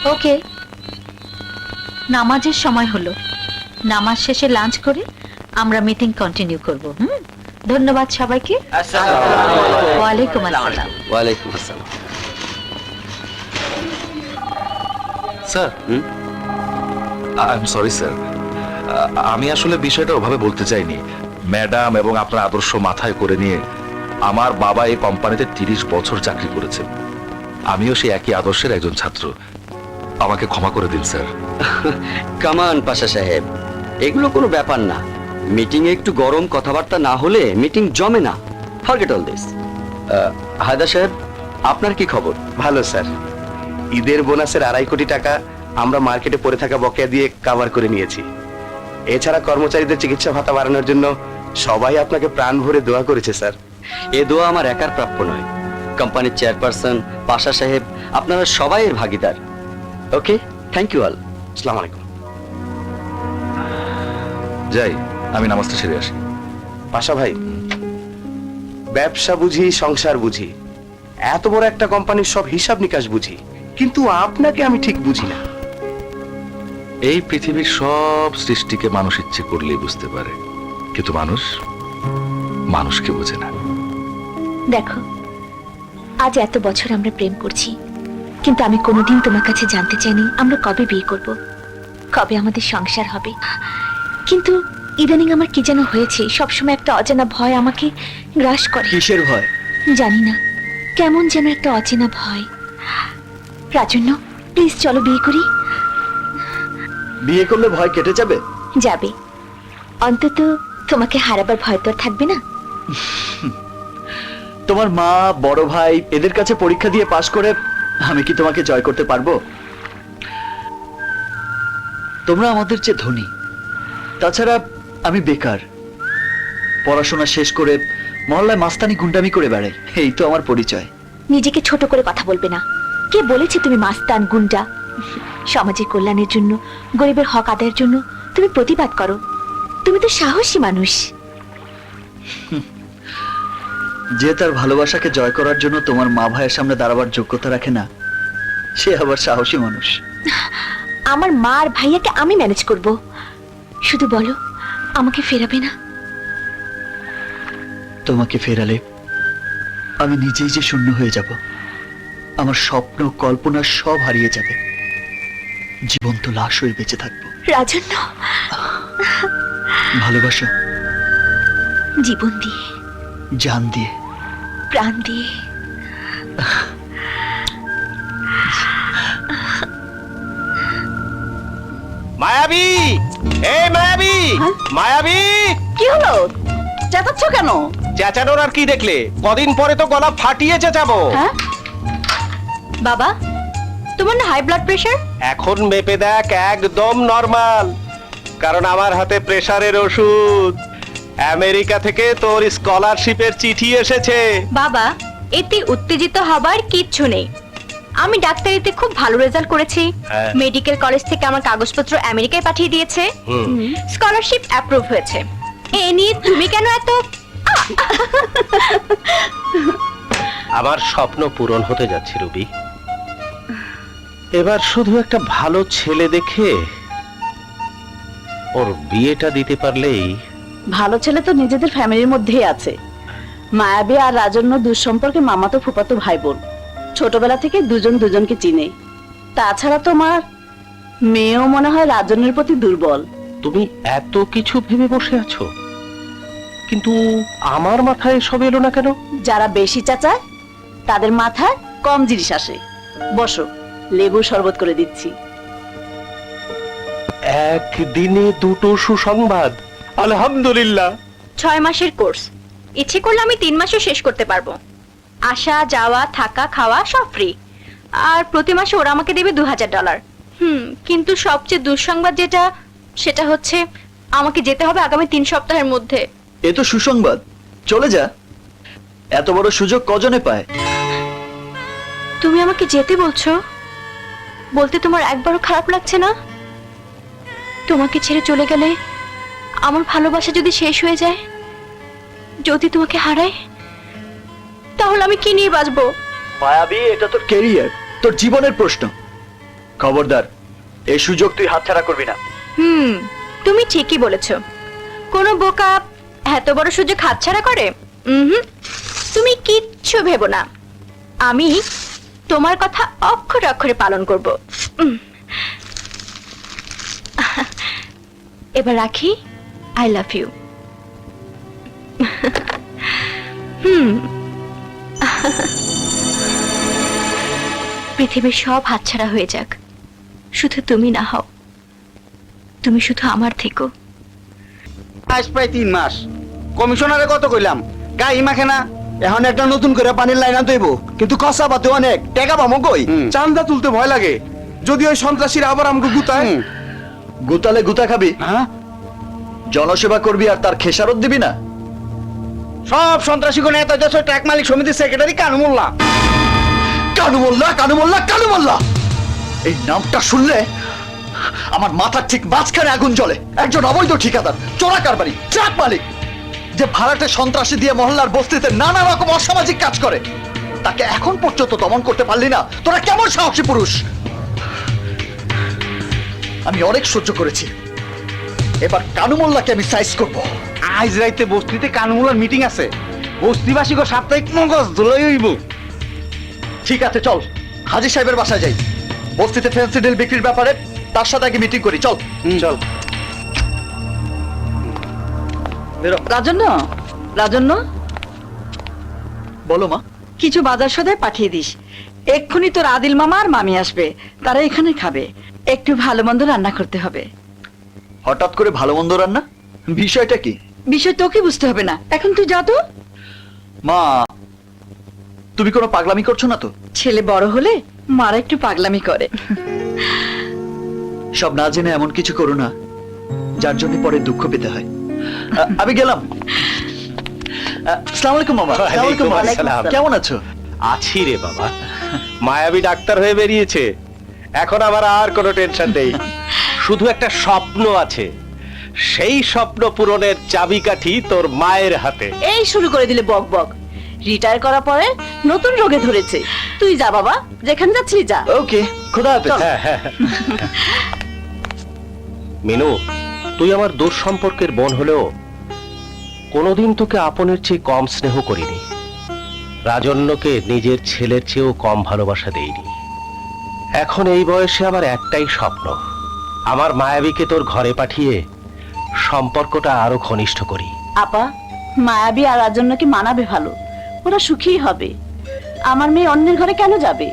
ওকে, নামাজের সময় হলো। নামাজ শেষে লাঞ্চ করে আমরা মিটিং কন্টিনিউ করব। ধন্যবাদ সবাইকে। ওয়ালাইকুম আসসালাম। ওয়ালাইকুম আসসালাম। Sir, I am sorry sir, আমি আসলে বিষয়টা ওভাবে বলতে চাইনি। ম্যাডাম এবং আপনার আদর্শ মাথায় করে নিয়ে আমার বাবা এই কোম্পানিতে 30 বছর চাকরি করেছেন। আমিও সেই একই আদর্শের একজন ছাত্র। আমাকে ক্ষমা করে দিন স্যার। কামান পাশা সাহেব, এগুলো কোনো ব্যাপার না। মিটিং এ একটু গরম কথাবার্তা না হলে মিটিং জমে না। Forget all this. হায়দার সাহেব, আপনার কি খবর? ভালো স্যার। ঈদের বোনাসের 2.5 কোটি টাকা আমরা মার্কেটে পড়ে থাকা বকেয়া দিয়ে কভার করে নিয়েছি। এছাড়া কর্মচারীদের চিকিৎসা ভাতা বাড়ানোর জন্য সবাই আপনাকে প্রাণ ভরে দোয়া করেছে স্যার। এ দোয়া আমার একার প্রাপ্য নয়। কোম্পানির চেয়ারপারসন, পাশা সাহেব, আপনারা সবাই এর ভাগিদার। ওকে, থ্যাংক ইউ অল। আসসালামু আলাইকুম। যাই, আমি নামাজটা সেরে আসি। পাশা ভাই, ব্যবসা বুঝি, সংসার বুঝি, এত বড় একটা কোম্পানির সব হিসাব নিকাশ বুঝি, কিন্তু আপনাকে আমি ঠিক বুঝি না। এই পৃথিবীর সব সৃষ্টিকে মানুষ ইচ্ছে করলেই বুঝতে পারে, কিন্তু মানুষ মানুষকে বোঝে না। দেখো, আজ এত বছর আমরা প্রেম করছি, কিন্তু আমি কোনোদিন তোমার কাছে জানতে চাইনি আমরা কবে বিয়ে করব, কবে আমাদের সংসার হবে। কিন্তু ইদানিং আমার কি যেন হয়েছে, সবসময় একটা অজানা ভয় আমাকে গ্রাস করে। কিসের ভয়? জানি না, কেমন যেন একটা অচেনা ভয়। রাজন্য, প্লিজ চলো বিয়ে করি। বিয়ে করলে ভয় কেটে যাবে? যাবে, অন্তত তোমাকে হারাবার ভয় তো আর থাকবে না। তোমার মা, বড় ভাই এদের কাছে পরীক্ষা দিয়ে পাশ করে আমি কি তোমাকে জয় করতে পারবো? তোমরা আমাদের চেয়ে ধনী, তাছাড়া আমি বেকার। পড়াশোনা শেষ করে মহল্লায় মাস্তানি গুন্ডামি করে বেড়াই, এই তো আমার পরিচয়। নিজেকে ছোট করে কথা বলবে না। কে বলেছে তুমি মাস্তান গুন্ডা? সমাজের কল্যাণের জন্য, গরিবের হক আদায়ের জন্য তুমি প্রতিবাদ করো। তুমি তো সাহসী মানুষ। যে তার ভালোবাসাকে জয় করার জন্য তোমার মা ভাইয়ের সামনে দাঁড়াবার যোগ্যতা রাখে না, সে আবার সাহসী মানুষ। আমার মা আর ভাইয়াকে আমি ম্যানেজ করব। শুধু বলো, আমাকে ফেরাবে না? তোমাকে ফেরালে আমি নিজেই যে শূন্য হয়ে যাব। আমার স্বপ্ন, কল্পনা সব হারিয়ে যাবে। জীবন্ত লাশ হয়ে বেঁচে থাকবো। রাজন্য, ভালোবাসো? জীবন দিয়ে, জান দিয়ে, প্রাণ দিয়ে। মায়াবী, এই মায়াবী, মায়াবী, কি হলো? চেঁচাচ্ছ কেন? চেঁচানোর আর কি দেখলে? কদিন পরে তো গলা ফাটিয়ে চেঁচাবো। হ্যাঁ, বাবা, তোমার না হাই ব্লাড প্রেশার? এখন মেপে দেখ, একদম নরমাল। কারণ আমার হাতে প্রেসারের ওষুধ। আমেরিকা থেকে তোর স্কলারশিপের চিঠি এসেছে। বাবা, এতে উত্তেজিত হবার কিচ্ছু নেই। আমি ডাক্তারিতে খুব ভালো রেজাল্ট করেছি। হ্যাঁ। মেডিকেল কলেজ থেকে আমার কাগজপত্র আমেরিকায় পাঠিয়ে দিয়েছে। স্কলারশিপ অ্যাপ্রুভ হয়েছে। এ নিয়ে তুমি কেন এত? আমার স্বপ্ন পূরণ হতে যাচ্ছে রবি। এবার শুধু একটা ভালো ছেলে দেখে ওর বিয়েটা দিতে পারলেই। ভালো ছেলে তো নিজেদের ফ্যামিলির মধ্যেই আছে। মায়াবী আর রাজন্য দুঃসম্পর্কে মামাতো ফুফাতো ভাই বোন। ছোটবেলা থেকে দুজন দুজনকে চিনে। তাছাড়া তোমার মেয়েও মনে হয় রাজন্যের প্রতি দুর্বল। তুমি এত কিছু ভেবে বসে আছো, কিন্তু আমার মাথায় এসব এলো না কেন? যারা বেশি চাচায় তাদের মাথায় কম জিনিস আসে। বসো, লেবু শরবত করে দিচ্ছি। একদিনে দুটো সুসংবাদ, আলহামদুলিল্লাহ। 6 মাসের কোর্স, ইচ্ছে করলে আমি 3 মাসে শেষ করতে পারবো। আসা যাওয়া থাকা খাওয়া সব ফ্রি। আর প্রতি মাসে ওরা আমাকে দেবে $2000। কিন্তু সবচেয়ে দুঃসংবাদ যেটা, সেটা হচ্ছে আমাকে যেতে হবে আগামী 3 সপ্তাহের মধ্যে। এ তো সুসংবাদ। চলে যা, এত বড় সুযোগ কজনে পায়? তুমি আমাকে যেতে বলছো? বলতে তোমার একবারও খারাপ লাগছে না? তোমাকে ছেড়ে চলে গেলে আমার ভালোবাসা যদি শেষ হয়ে যায়, যদি তোমাকে হারাই, তাহলে আমি কি নিয়ে বাঁচবো? মায়াবী, এটা তোর ক্যারিয়ার, তোর জীবনের প্রশ্ন। খবরদার, এই সুযোগ তুই হাতছাড়া করবি না। তুমি ঠিকই বলেছো। কোনো বোকা এত বড় সুযোগ হাতছাড়া করে? তুমি কিচ্ছু ভেবো না, আমি তোমার কথা অক্ষরে অক্ষরে পালন করব। এবার রাখি। I love you. পৃথিবীর সব হাতছাড়া হয়ে যাক, শুধু তুমি না হও। তুমি শুধু আমার থেকো। আজ প্রায় 3 মাস কমিশনারে কত কইলাম, গাই মাখে না। এখন একটা নতুন করে পানির লাইন আনতে হইব, কিন্তু কষা পাতে অনেক টাকা পাবো কই? চান্দা তুলতে ভয় লাগে, যদি ওই সন্ত্রাসীরা আবার আমাকে গুতায়। গুতালে গুতা খাবি, হ্যাঁ, জনসেবা করবি আর তার খেসারত দিবি না? সব সন্ত্রাসী কোন এত দেশ ট্রাক মালিক সমিতির সেক্রেটারি কানু মোল্লা। কানু মোল্লা, কানু মোল্লা, কানু মোল্লা, এই নামটা শুনলে আমার মাথার ঠিক মাঝখানে আগুন জ্বলে। একজন অবৈধ ঠিকাদার, চোরা কারবারি, ট্রাক মালিক, যে ভাড়াটে সন্ত্রাসী দিয়ে মহল্লার বস্তিতে নানা রকম অসামাজিক কাজ করে, তাকে এখন পর্যন্ত দমন করতে পারলি না? তোরা কেমন সাহসী পুরুষ! আমি অনেক সহ্য করেছি, এবার কানু মোল্লাকে আমি সাইজ করব। আজ রাইতে বস্তিতে কানু মোল্লার মিটিং আছে, বস্তিবাসী গো সাপ্তাহিক মগজ ধুলাই হইব। ঠিক আছে, চল হাজি সাহেবের বাসায় যাই। বস্তিতে ফেন্সি ডিল বিক্রির ব্যাপারে তার সাথে আগে মিটিং করি। চল চল। রাজন্য, রাজন্য, বলো মা। কিছু বাজার সদায় পাঠিয়ে দিস। এক্ষুনি তোর আদিল মামা আর মামি আসবে, তারা এখানে খাবে। একটু ভালো মন্দ রান্না করতে হবে। হঠাৎ করে ভালো মন্দ রান্না, বিষয়টা কি? বিষয় তোকে বুঝতে হবে না, এখন তুই যা তো। মা, তুমি কোনো পাগলামি করছো না তো? ছেলে বড় হলে মারা একটু পাগলামি করে। সব না জেনে এমন কিছু করো না যার জন্য পরে দুঃখ পেতে হয়। আমি গেলাম। আসসালামু আলাইকুম মামা। আসসালামু আলাইকুম মামা। আসসালাম। কেমন আছো? আছি রে বাবা, মায়াবী ডাক্তার হয়ে বেরিয়েছে। এখন আমার আর কোনো টেনশন নেই, শুধু একটা স্বপ্ন আছে, সেই স্বপ্ন পূরণের চাবিকাঠি তোর মায়ের হাতে। এই শুরু করে দিলে বক বক। রিটায়ার করার পরে নতুন রোগে ধরেছে। তুই যা বাবা, যেখানে যাচ্ছিস যা। ওকে, খোদা হাফেজ। মিনু, তুই আমার দূর সম্পর্কের বোন হলেও কোনোদিন তোকে আপনের চেয়ে কম স্নেহ করিনি। রাজন্যকে নিজের ছেলের চেয়েও কম ভালোবাসা দেইনি। এখন এই বয়সে আমার একটাই স্বপ্ন, আমার মায়াবীকে তোর ঘরে পাঠিয়ে সম্পর্কটা আরো ঘনিষ্ঠ করি। আপা, মায়াবী আর রাজন্যকে মানাবে ভালো, ওরা সুখী হবে। আমার মেয়ে অন্যের ঘরে কেন যাবে?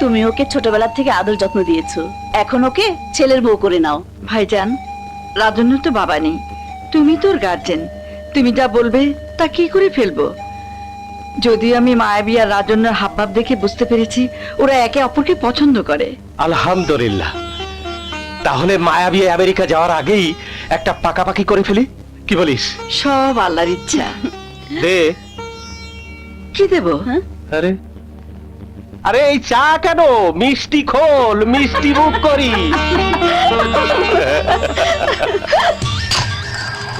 তুমি ওকে ছোটবেলা থেকে আদর যত্ন দিয়েছো, এখন ওকে ছেলের বউ করে নাও। ভাইজান, রাজন্য তো বাবা নেই, তুমি তোর গার্জেন, তুমি যা বলবে তা কি করে ফেলবো? যদি আমি মায়াবী আর রাজন্যর হাবভাব দেখে বুঝতে পেরেছি ওরা একে অপরকে পছন্দ করে। আলহামদুলিল্লাহ, তাহলে মায়াবী আমেরিকা যাওয়ার আগেই একটা পাকাপাকি করে ফেলি, কি বলিস? সব আল্লাহর ইচ্ছা। দে। কি দেবো? আরে আরে এই চা কেন? মিষ্টি খোল, মিষ্টি মুখ করি।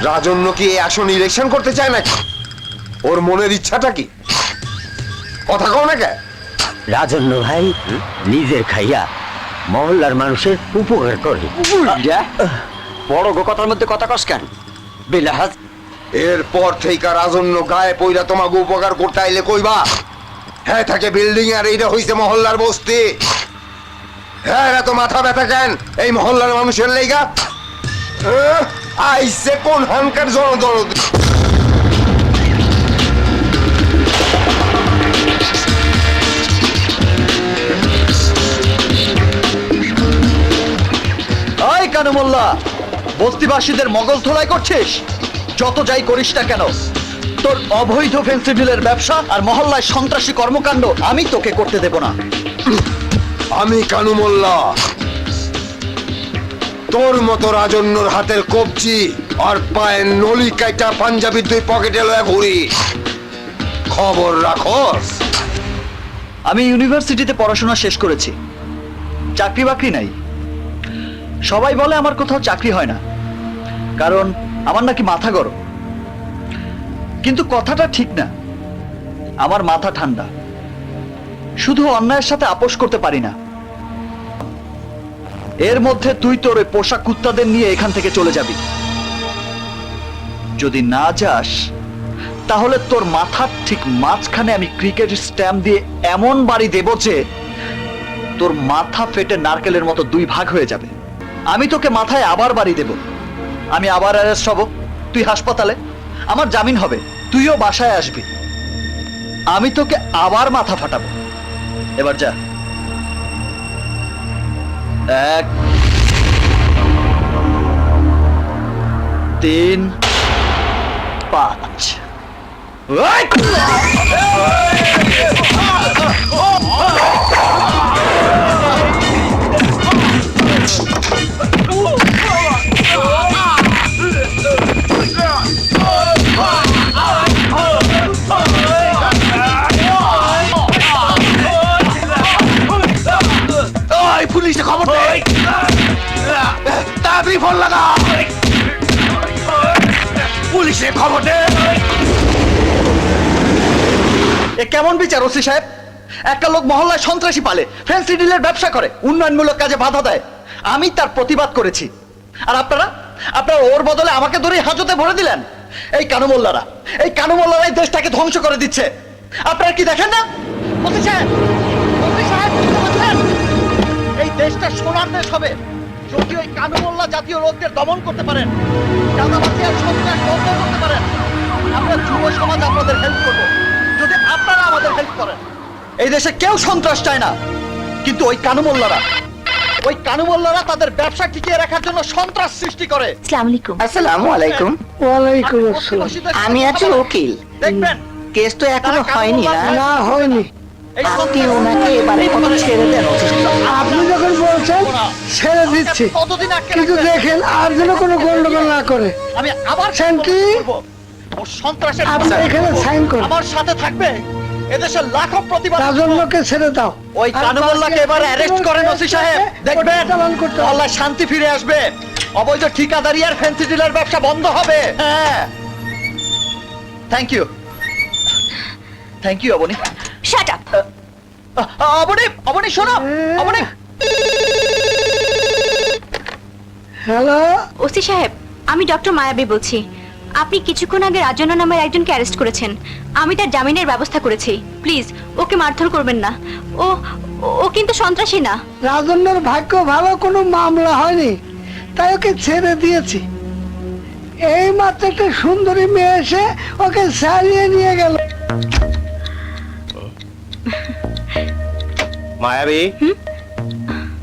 রাজন্য কি আসন ইলেকশন করতে চায় নাকি? ওর মনের ইচ্ছাটা কি? কথা কও না কে? রাজন্য ভাই নিজের খাইয়া মহল্লার মানুষের উপকার করে। বড় গো কথার মধ্যে কথা কস কেন? বিলাহাজ, এরপর থেকে রাজন্য গায়ে পইরা তোমাকে উপকার করতে আইলে কইবা হ্যাঁ থাকে বিল্ডিং আর এইটা হইছে মহল্লার বস্তি। হ্যাঁ এত মাথা ব্যথা কেন এই মহল্লার মানুষের লেগা? আইসে কোন হানকার জনদরদ। আয় কানু মোল্লা, বস্তিবাসীদের মগজ ধোলাই করছিস? যত যাই করিস না কেন, তোর অবৈধ ফেন্সিডিলের ব্যবসা আর মহল্লায় সন্ত্রাসী কর্মকাণ্ড আমি তোকে করতে দেব না। আমি কানু মোল্লা তোর মতো রাজন্যর হাতের কবজি আর পায়ের নলি কাইটা পাঞ্জাবির 2 পকেটে লয়ে ঘুরি। খবর রাখস। আমি ইউনিভার্সিটিতে পড়াশোনা শেষ করেছি, চাকরি বাকরি নাই। সবাই বলে আমার কোথাও চাকরি হয় না, কারণ আমার নাকি মাথা গরম। কিন্তু কথাটা ঠিক না, আমার মাথা ঠান্ডা। শুধু অন্যায়ের সাথে আপোষ করতে পারি না। এর মধ্যে তুই তোর ওই পোষা কুত্তাদের নিয়ে এখান থেকে চলে যাবি। যদি না যাস তাহলে তোর মাথার ঠিক মাঝখানে আমি ক্রিকেট স্ট্যাম্প দিয়ে এমন বাড়ি দেব যে তোর মাথা ফেটে নারকেলের মতো দুই ভাগ হয়ে যাবে। আমি তোকে মাথায় আবার বাড়ি দেব, আমি আবার অ্যারেস্ট হব, তুই হাসপাতালে, আমার জামিন হবে, তুইও বাসায় আসবি, আমি তোকে আবার মাথা ফাটাবো। এবার যা। 1 3 5 পুলিশে খবর দে, তাড়াতাড়ি ফোন লাগা, পুলিশে খবর দে। এ কেমন বিচার ওসি সাহেব? একটা লোক মহল্লায় সন্ত্রাসী পালে, ফ্যান্সি ডিলের ব্যবসা করে, উন্নয়নমূলক কাজে বাধা দেয়, আমি তার প্রতিবাদ করেছি, আর আপনারা ওর বদলে আমাকে ধরে হাজতে ভরে দিলেন। এই কানুমোল্লারা এই দেশটাকে ধ্বংস করে দিচ্ছে, আপনারা কি দেখেন না? ওসি সাহেব, বুঝতে পারছেন? এই দেশটা সোনার দেশ হবে যদি ওই কানুমোল্লা জাতীয় লোকদের দমন করতে পারেন, চাঁদাবাজি আর সন্ত্রাস বন্ধ করতে পারেন। আমরা যুব সমাজ আপনাদের হেল্প করবো যদি আপনারা আমাদের হেল্প করেন। এই দেশে কেউ সন্ত্রাস চায় না, কিন্তু ওই কানুমোল্লারা তাদের ব্যবসা টিকিয়ে রাখার জন্য সন্ত্রাস সৃষ্টি করে। আসসালামু আলাইকুম। আসসালামু আলাইকুম। ওয়ালাইকুম আসসালাম। আমি আছি উকিল। দেখবেন কেস তো এখনো হয়নি না? না, হয়নি। এই আপনি ওনাকে এবারে মতো ছেড়ে দেন। আপনি যখন বলছেন ছেড়ে দিচ্ছি, কতদিন আটকে কিন্তু রাখবেন? দেখেন আর যেন কোনো গন্ডগোল না করে। আমি আবার শান্তি। ও সন্ত্রাসের আপনি এখানে সাইন করুন। আমার সাথে থাকবে। এদেশের লাখো প্রতিবাদ রাজন্যকে ছেড়ে দাও। ওই কানুমোল্লাকে এবার অ্যারেস্ট করেন ওসি সাহেব, দেখবেন চালান করতে হবে। মহল্লায় শান্তি ফিরে আসবে, অবৈধ ঠিকাদারি আর ফ্যান্সি ডিলার ব্যবসা বন্ধ হবে। হ্যাঁ, thank you Abani. Shut up. Abani শোনো, অবনী। হ্যালো, ওসি সাহেব, আমি ডক্টর মায়াবী বলছি। আপনি কিছুক্ষণ আগে রাজন্য নামের একজনকে অ্যারেস্ট করেছেন। আমি তার জামিনের ব্যবস্থা করেছি। প্লিজ ওকে মারধর করবেন না। ও ও কিন্তু সন্ত্রাসী না। রাজন্যের ভাগ্য ভালো, কোনো মামলা হয়নি, তাই ওকে ছেড়ে দিয়েছি। এই মাত্র একটা সুন্দরী মেয়ে এসে ওকে ছাড়িয়ে নিয়ে গেল। মায়াবী,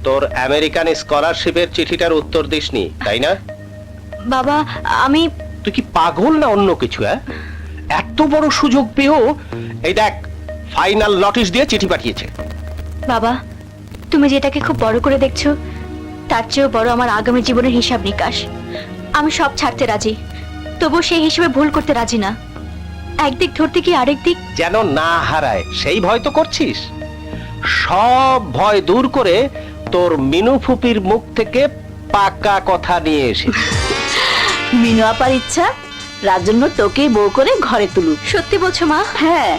তোর আমেরিকান স্কলারশিপের চিঠিটার উত্তর দিসনি, তাই না? বাবা, আমি তুই কি পাগল না অন্য কিছু? এত বড় সুযোগ পেয়েও এই দেখ, ফাইনাল নোটিশ দিয়ে চিঠি পাঠিয়েছে। বাবা, তুমি যেটাকে খুব বড় করে দেখছো তার চেয়েও বড় আমার আগামী জীবনের হিসাব নিকাশ। আমি সব ছাড়তে রাজি, তবুও সেই হিসেবে ভুল করতে রাজি না। একদিক ধরতে গিয়ে আরেক দিক। যেন না হারায় সেই ভয় তো করছিস। সব ভয় দূর করে তোর মিনু ফুপির মুখ থেকে পাকা কথা নিয়ে এসেছি। মিনু আপার ইচ্ছা রাজন্য তোকেই বউ করে ঘরে তুলুক। সত্যি বলছো মা? হ্যাঁ,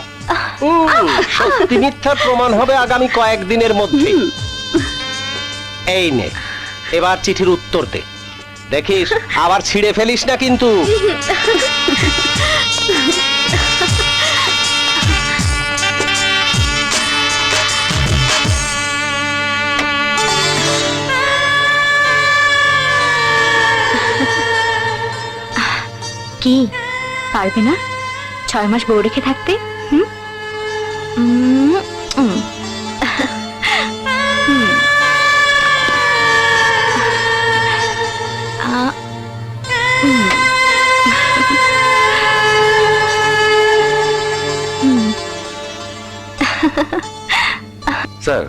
সত্যি মিথ্যা প্রমাণ হবে আগামী কয়েকদিনের মধ্যে। এই নে, এবার চিঠির উত্তর দে। দেখিস আবার ছিঁড়ে ফেলিস না কিন্তু। কি পারবে না 6 মাস বউ রেখে থাকতে? হুম? স্যার,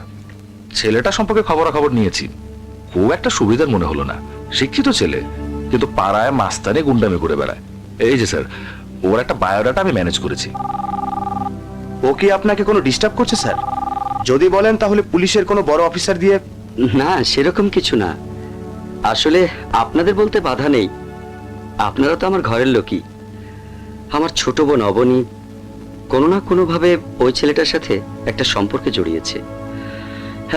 ছেলেটা সম্পর্কে খবরাখবর নিয়েছি, খুব একটা সুবিধার মনে হলো না। শিক্ষিত ছেলে, কিন্তু পাড়ায় মাস্তানে গুন্ডামি করে বেড়ায়। এই যে স্যার, ওর একটা বায়োডাটা আমি ম্যানেজ করেছি। ও কি আপনাকে কোনো ডিস্টার্ব করছে স্যার? যদি বলেন তাহলে পুলিশের কোনো বড় অফিসার দিয়ে। না, সেরকম কিছু না। আসলে আপনাদের বলতে বাধা নেই, আপনারা তো আমার ঘরের লোকই। আমার ছোট বোন অবনী কোনো না কোনো ভাবে ওই ছেলেটার সাথে একটা সম্পর্কে জড়িয়েছে।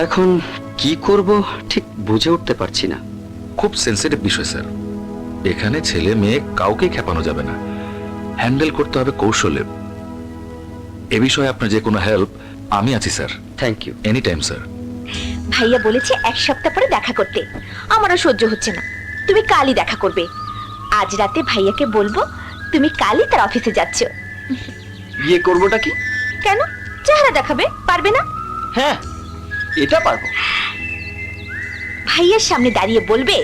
এখন কি করব ঠিক বুঝে উঠতে পারছি না। খুব সেন্সিটিভ বিষয় স্যার, এখানে ছেলে মেয়ে কাউকে খেপানো যাবে না, হ্যান্ডেল করতে হবে কৌশলে। এ বিষয়ে আপনার যে কোনো হেল্প আমি আছি sir. Thank you. Any time sir. ভাইয়া বলেছে 1 সপ্তাহ পরে দেখা করতে। আমারও সহ্য হচ্ছে না। তুমি কালই দেখা করবে। আজ রাতে ভাইয়াকে বলবো তুমি কালই তার অফিসে যাচ্ছ। বিয়ে করবোটা কি? কেন? চেহারা দেখাবে, পারবে না? হ্যাঁ, এটা পারবো। ভাইয়ের সামনে দাঁড়িয়ে বলবে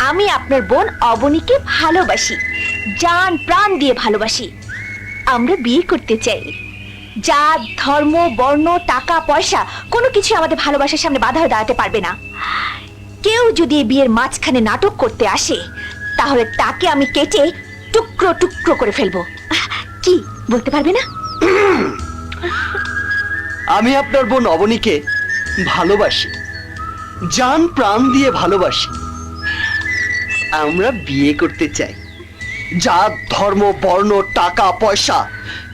আমি আপনার বোন অবনীকে ভালোবাসি, জান প্রাণ দিয়ে ভালোবাসি। আমরা বিয়ে করতে চাই। জাত, ধর্ম, বর্ণ, টাকা পয়সা কোনো কিছু আমাদের ভালোবাসার সামনে বাধা হয়ে দাঁড়াতে পারবে না। কেউ যদি এই বিয়ের মাঝখানে নাটক করতে আসে তাহলে তাকে আমি কেটে টুকরো টুকরো করে ফেলবো। কি বলতে পারবে না? আমি আপনার বোন অবনীকে ভালোবাসি, জান প্রাণ দিয়ে ভালোবাসি। আমরা বিয়ে করতে চাই। জাত, ধর্ম, বর্ণ, টাকা পয়সা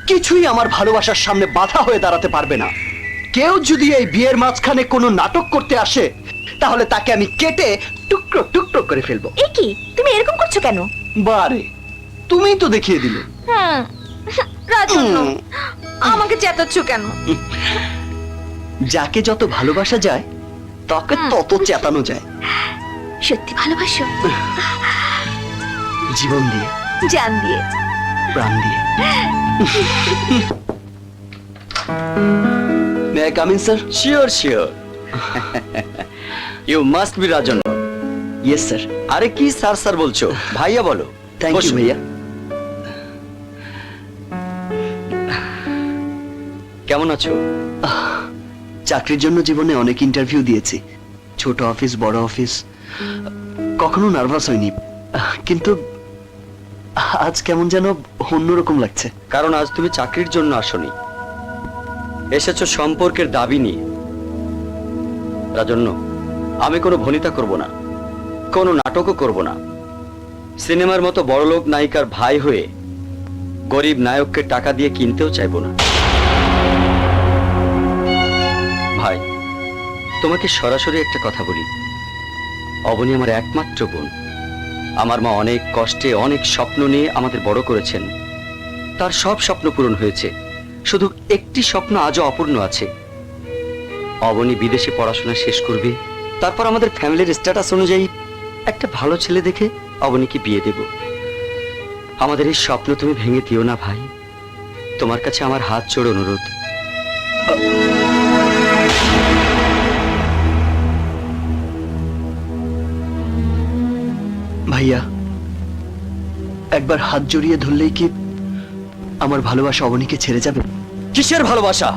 কিছুই আমার ভালোবাসার সামনে বাধা হয়ে দাঁড়াতে পারবে না। কেউ যদি এই বিয়ের মাঝখানে কোনো নাটক করতে আসে তাহলে তাকে আমি কেটে টুকরো টুকরো করে ফেলবো। এ কি, তুমি এরকম করছো কেন? বারে, তুমিই তো দেখিয়ে দিলে। রাজন্য, আমাকে চেতাচ্ছ কেন? যাকে যত ভালোবাসা যায় তাকে তত চেতানো যায়। সত্যি ভালোবাসো? জীবন দিয়ে, জান দিয়ে, প্রাণ দিয়ে। May I come in sir? Sure sure. You must be রাজন্য। Yes sir. আরে কি স্যার স্যার বলছো, ভাইয়া বলো। থ্যাংক ইউ বসুন। ভাইয়া। কেমন আছো? চাকরির জন্য জীবনে অনেক ইন্টারভিউ দিয়েছি, ছোট অফিস, বড় অফিস। কখনো নার্ভাস হইনি, কিন্তু আজ কেমন যেন অন্যরকম লাগছে। কারণ আজ তুমি চাকরির জন্য আসনি, এসেছো সম্পর্কের দাবি নিয়ে। রাজন্য, আমি কোনো ভনিতা করব না, কোনো নাটকও করব না। সিনেমার মতো বড়লোক নায়িকার ভাই হয়ে গরিব নায়ককে টাকা দিয়ে কিনতেও চাইবো না। ভাই, তোমাকে সরাসরি একটা কথা বলি, অবনী আমার একমাত্র বোন। আমার মা অনেক কষ্টে অনেক স্বপ্ন নিয়ে আমাদের বড় করেছেন। তার সব স্বপ্ন পূরণ হয়েছে, শুধু একটি স্বপ্ন আজও অপূর্ণ আছে। অবনী বিদেশে পড়াশোনা শেষ করবে, তারপর আমাদের ফ্যামিলির স্ট্যাটাস অনুযায়ী একটা ভালো ছেলে দেখে অবনীকে বিয়ে দেব। আমাদের এই স্বপ্ন তুমি ভেঙে দিও না ভাই, তোমার কাছে আমার হাত জোড় অনুরোধ। ভাইয়া, একবার হাত জড়িয়ে ধরলেই কি আমার ভালোবাসা অবনীকে ছেড়ে যাবে? কিসের ভালোবাসা?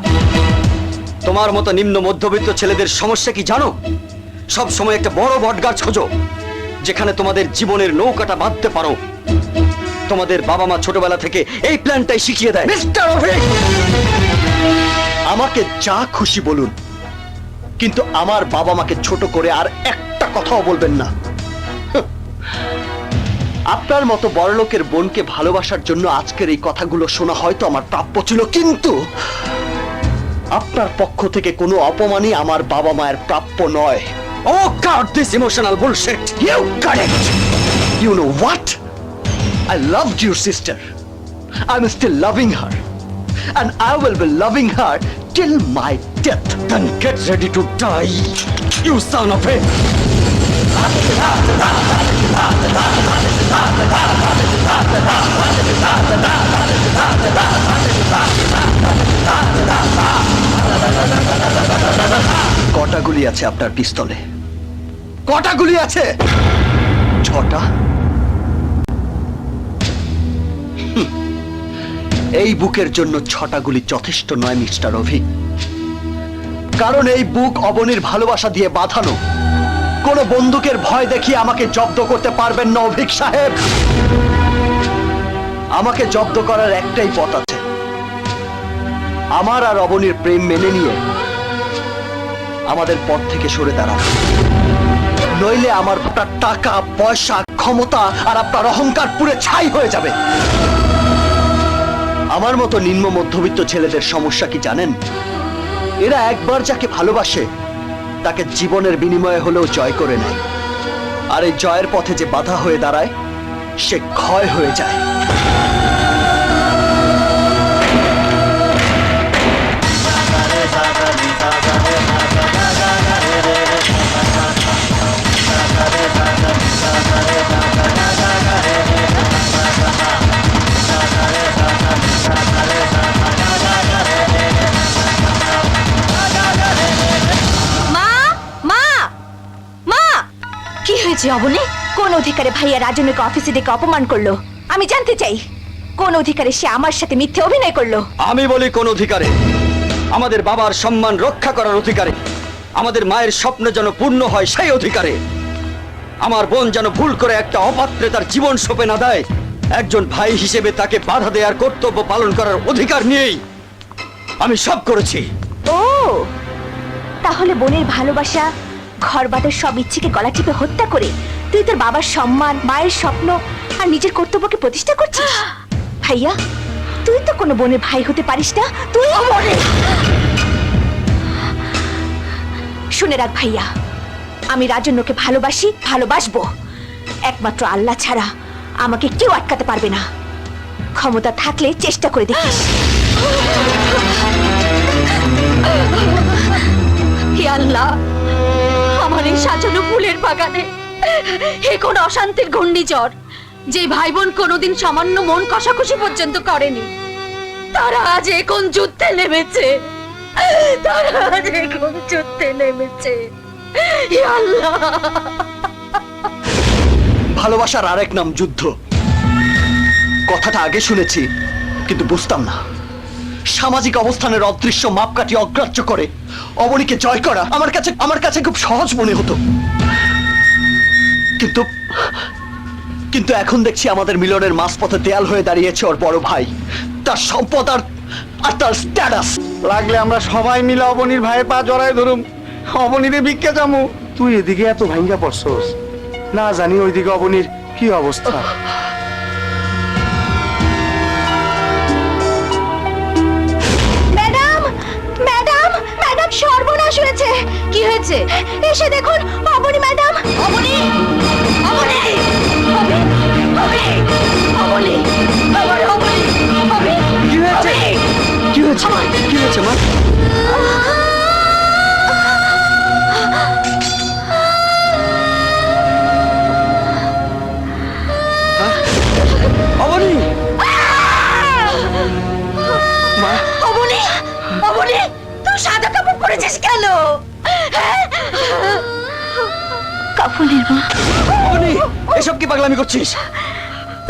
তোমার মতো নিম্ন মধ্যবিত্ত ছেলেদের সমস্যা কি জানো? সব সময় একটা বড় বটগাছ খোঁজো যেখানে তোমাদের জীবনের নৌকাটা বাঁধতে পারো। তোমাদের বাবা মা ছোটবেলা থেকে এই প্ল্যানটাই শিখিয়ে দেয়। মিস্টার অভিক, আমাকে যা খুশি বলুন, কিন্তু আমার বাবা মাকে ছোট করে আর একটা কথাও বলবেন না। আপনার মতো বড়লোকের বোনকে ভালোবাসার জন্য আজকের এই কথাগুলো শোনা হয়তো আমার প্রাপ্য ছিল, কিন্তু আপনার পক্ষ থেকে কোনো অপমানই আমার বাবা মায়ের প্রাপ্য নয়। Oh God, this emotional bullshit! You got it! You know what? I loved your sister. I'm still loving her. And I will be loving her till my death. Then get ready to die, you son of a... কটা গুলি আছে আপনার পিস্তলে? কটা গুলি আছে? 6টা। এই বুকের জন্য 6টা গুলি যথেষ্ট নয় মিস্টার অভিক, কারণ এই বুক অবনীর ভালোবাসা দিয়ে বাঁধানো। কোন বন্দুকের ভয় দেখিয়ে আমাকে জব্দ করতে পারবেন না অভিক সাহেব। আমাকে জব্দ করার একটাই পথ আছে, আমার আর অবনীর প্রেম মেনে নিয়ে আমাদের পথ থেকে সরে দাঁড়ানো। নইলে আমার আপনার টাকা পয়সা ক্ষমতা আর আপনার অহংকার পুরে ছাই হয়ে যাবে। আমার মতো নিম্ন মধ্যবিত্ত ছেলেদের সমস্যা কি জানেন? এরা একবার যাকে ভালোবাসে তাকে জীবনের বিনিময়ে হলেও জয় করে নেয়, আর এই জয়ের পথে যে বাধা হয়ে দাঁড়ায় সে ক্ষয় হয়ে যায়। মা মা মা কি হয়েছে অবনী? কোন অধিকারে ভাইয়া রাজনকে অফিসে ডেকে অপমান করলো? আমি জানতে চাই কোন অধিকারে সে আমার সাথে মিথ্যে অভিনয় করলো? আমি বলি কোন অধিকারে? আমাদের বাবার সম্মান রক্ষা করার অধিকারে, আমাদের মায়ের স্বপ্ন যেন পূর্ণ হয় সেই অধিকারে। আমার বোন যেন ভুল করে একটা অপাত্রে তার জীবন সঁপে না দেয়, একজন ভাই হিসেবে তাকে বাধা দেওয়ার কর্তব্য পালন করার অধিকার নিয়েই আমি সব করেছি। ও তাহলে বোনের ভালোবাসা, ঘর বাঁধার সব ইচ্ছেকে গলা টিপে হত্যা করে তুই তোর বাবার সম্মান, মায়ের স্বপ্ন আর নিজের কর্তব্যকে প্রতিষ্ঠা করছিস? ভাইয়া, তুই তো কোনো বোনের ভাই হতে পারিস না। তুই শুনে রাখ ভাইয়া, আমি রাজন্যকে ভালোবাসি, ভালোবাসবো। একমাত্র আল্লাহ ছাড়া আমাকে কেউ আটকাতে পারবে না। ক্ষমতা থাকলে চেষ্টা করে দেখিস। হে আল্লাহ, আমার এই সাজানো ফুলের বাগানে হে কোন অশান্তির ঘূর্ণিঝড়, যে ভাই বোন কোনোদিন সামান্য মন কষাকষি পর্যন্ত করেনি, তারা আজ এখন যুদ্ধে নেমেছে। তারা আজ এখন যুদ্ধে নেমেছে। হে আল্লাহ, ভালোবাসার আরেক নাম যুদ্ধ। কথাটা আগে শুনেছি কিন্তু বুঝতাম না। সামাজিক অবস্থানের অদৃশ্য মাপকাঠি অগ্রাহ্য করে অবনীকে জয় করা আমার কাছে খুব সহজ মনে হতো। কিন্তু এখন দেখছি আমাদের মিলনের মাঝপথে দেয়াল হয়ে দাঁড়িয়েছে ওর বড় ভাই, তার সম্পদ আর তার স্ট্যাটাস। লাগলে আমরা সবাই মিলে অবনীর ভাইয়ের পা জড়ায় ধরুম, অবনীরে ভিক্ষা যামু। তুই এদিকে এত ভাঙ্গা পড়ছস, না জানি ওইদিকে অবনীর কি অবস্থা। ম্যাডাম ম্যাডাম ম্যাডাম, সর্বনাশ হয়েছে। কি হয়েছে? এসে দেখুন অবনী ম্যাডাম। অবনী অবনী অবনী অবনী অবনী অবনী অবনী। কি হয়েছে? কি হয়েছে? কি হয়েছে মা? অবনী! মা! অবনী অবনী, তুই সাদা কাপড় পরেছিস কেন? কাফনের মা। অবনী, এসব কি পাগলামি করছিস?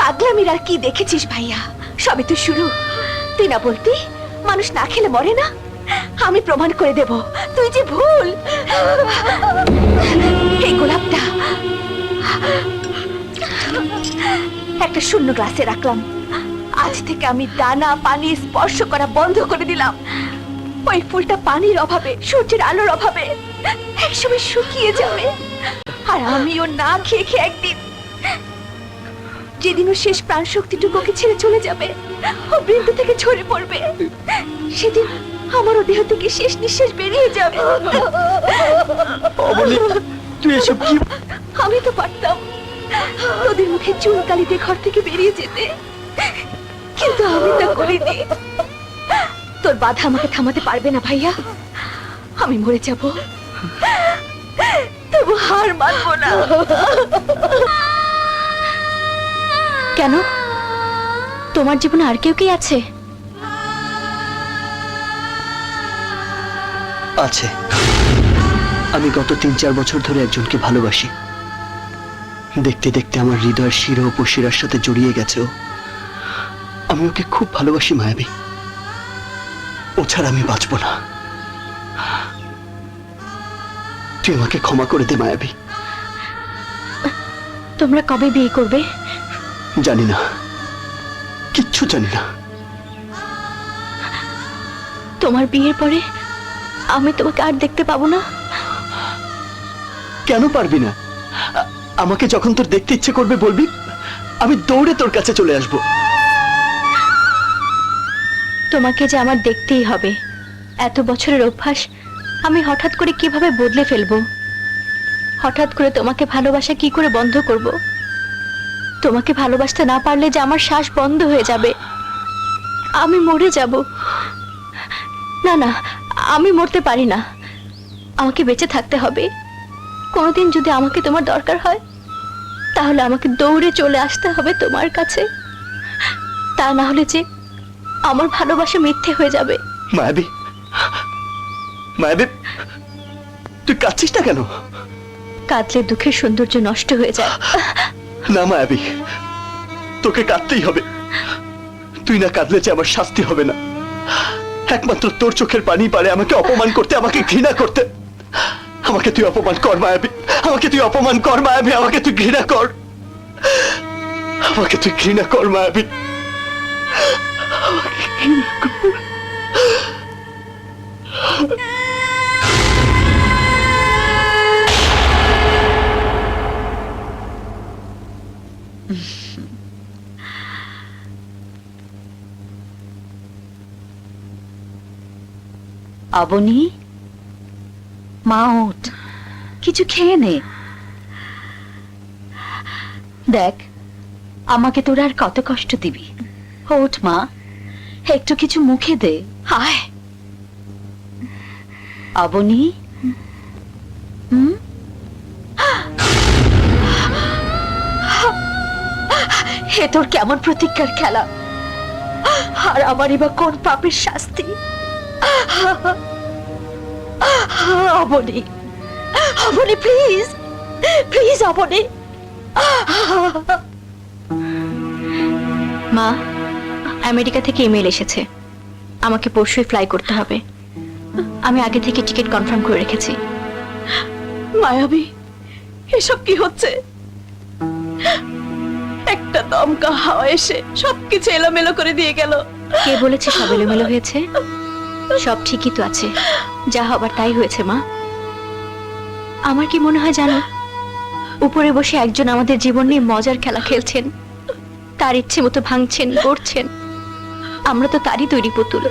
পাগলামির আর কি দেখেছিস ভাইয়া? সবই তো শুরু। তুই না বলতি মানুষ না খেলে মরে না? আমি প্রমাণ করে দেব তুই যে ভুল। এই গোলাপটা একটা শূন্য গ্লাসে রাখলাম। আজ থেকে আমি দানা পানি স্পর্শ করা বন্ধ করে দিলাম। ওই ফুলটা পানির অভাবে, সূর্যের আলোর অভাবে একসময় শুকিয়ে যাবে, আর আমিও না খেয়ে খেয়ে একদিন, যেদিন ও শেষ প্রাণ শক্তিটুকু ওকে ছেড়ে চলে যাবে, ও বৃন্দ থেকে ঝরে পড়বে, সেদিন আমারও দেহ থেকে শেষ নিঃশ্বাস বেরিয়ে যাবে। তুই এসব কি? আমি তো পারতাম তোদের মুখে চুন কালিতে ঘর থেকে বেরিয়ে যেতে, কিন্তু আমি তা করিনি। তোর বাধা আমাকে থামাতে পারবে না ভাইয়া। আমি মরে যাব, তবু হার মানবো না। কেন, তোমার জীবনে আর কেউ কি আছে? আছে। আমি গত 3-4 বছর ধরে একজনকে ভালোবাসি। দেখতে দেখতে আমার হৃদয়ের শিরা উপশিরার সাথে জড়িয়ে গেছে ও। আমি ওকে খুব ভালোবাসি মায়াবী। ও ছাড়া আমি বাঁচব না। তুই আমাকে ক্ষমা করে দে মায়াবী। তোমরা কবে বিয়ে করবে? জানি না, কিচ্ছু জানি না। তোমার বিয়ের পরে আমি তোমাকে আর দেখতে পাবো না? কেন পারবি না? আমাকে যখন তোর দেখতে ইচ্ছে করবে বলবি, আমি দৌড়ে তোর কাছে চলে আসব। তোমাকে যে আমার দেখতেই হবে, এত বছরের অভ্যাস আমি হঠাৎ করে কিভাবে বদলে ফেলবো? হঠাৎ করে তোমাকে ভালোবাসা কি করে বন্ধ করব? তোমাকে ভালোবাসতে না পারলে যে আমার শ্বাস বন্ধ হয়ে যাবে, আমি মরে যাব। না না, আমি মরতে পারি না, আমাকে বেঁচে থাকতে হবে। কোনোদিন যদি আমাকে তোমার দরকার হয়, তাহলে আমাকে দৌড়ে চলে আসতে হবে তোমার কাছে। তা না হলে যে আমার ভালোবাসা মিথ্যে হয়ে যাবে। মায়াবী, মায়াবী, তুই কাঁদছিস না কেন? কাঁদলে দুঃখের সৌন্দর্য নষ্ট হয়ে যায়। না মায়াবী, তোকে কাঁদতেই হবে। তুই না কাঁদলে যে আমার শাস্তি হবে না। একমাত্র তোর চোখের পানি পারে আমাকে অপমান করতে, আমাকে ঘৃণা করতে। আমাকে তুই অপমান কর মায়াবী, আমাকে তুই অপমান কর মায়াবী, আমাকে তুই ঘৃণা কর, আমাকে তুই ঘৃণা কর মায়াবী, আমাকে ঘৃণা কর। অবনী, মা ওঠ, কিছু খেয়ে নে। দেখ, আমাকে তোরা আর কত কষ্ট দিবি। ওঠ মা, একটু কিছু মুখে দে। আয়। অবনী, হে তোর কেমন প্রতিজ্ঞার খেলা, আর আমারই বা কোন পাপের শাস্তি? Abani, Abani please, please Abani. মা, আমেরিকা থেকে ইমেল এসেছে, আমাকে পরশুই ফ্লাই করতে হবে। আমি আগে থেকে টিকিট কনফার্ম করে রেখেছি। মায়াবী, এসব কি হচ্ছে? একটা দমকা হাওয়া এসে সবকিছু এলোমেলো করে দিয়ে গেল। কে বলেছে সব এলোমেলো হয়েছে? সব ঠিকই তো আছে, যা হবার তাই হয়েছে মা। আমার কি মনে হয় জানো, উপরে বসে একজন আমাদের জীবন নিয়ে মজার খেলা খেলছেন, তার ইচ্ছে মতো ভাঙছেন, গড়ছেন। আমরা তো তারই তৈরি পুতুল,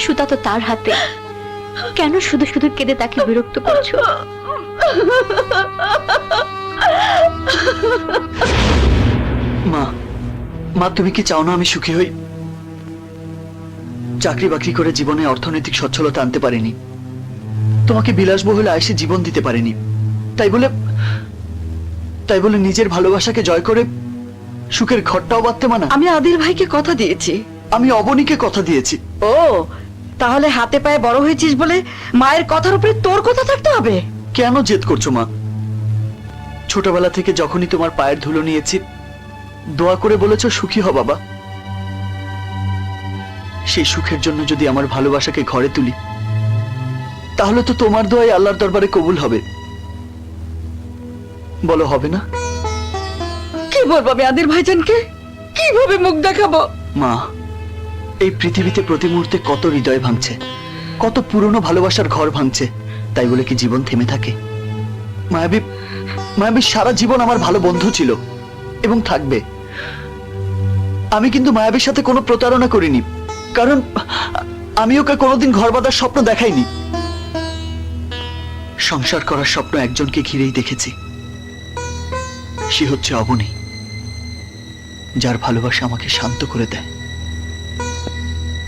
সুতা তো তার হাতে। কেন শুধু শুধু কেঁদে তাকে বিরক্ত করছো? মা, মা তুমি কি চাও না আমি সুখী হই? চাকরি বাকরি করে জীবনে অর্থনৈতিক সচ্ছলতা আনতে পারিনি, তোমাকে বিলাসবহুল আয়েসে জীবন দিতে পারিনি, তাই বলে নিজের ভালোবাসাকে জয় করে সুখের ঘরটাও বাঁধতে মানা? আমি আদিল ভাইকে কথা দিয়েছি। আমি অবনীকে কথা দিয়েছি। ও, তাহলে হাতে পায়ে বড় হয়েছিস বলে মায়ের কথার উপরে তোর কথা থাকতে হবে? কেন জেদ করছো মা? ছোটবেলা থেকে যখনই তোমার পায়ের ধুলো নিয়েছি, দোয়া করে বলেছো সুখী হ বাবা। সেই সুখের জন্য যদি আমার ভালোবাসাকে ঘরে তুলি, তাহলে তো তোমার দোয়াই আল্লাহর দরবারে কবুল হবে। বলো হবে না? কি বলবো আমি আদিল ভাইজানকে? কিভাবে মুখ দেখাবো? মা, এই পৃথিবীতে প্রতি মুহূর্তে কত হৃদয় ভাঙছে, কত পুরনো ভালোবাসার ঘর ভাঙছে, তাই বলে কি জীবন থেমে থাকে? মায়াবী সারা জীবন আমার ভালো বন্ধু ছিল এবং থাকবে। আমি কিন্তু মায়াবীর সাথে কোনো প্রতারণা করিনি, কারণ আমি ওকে কোনোদিন ঘর বাঁধার স্বপ্ন দেখাইনি। সংসার করার স্বপ্ন একজনকে ঘিরেই দেখেছি, সে হচ্ছে অবনী, যার ভালোবাসা আমাকে শান্ত করে দেয়,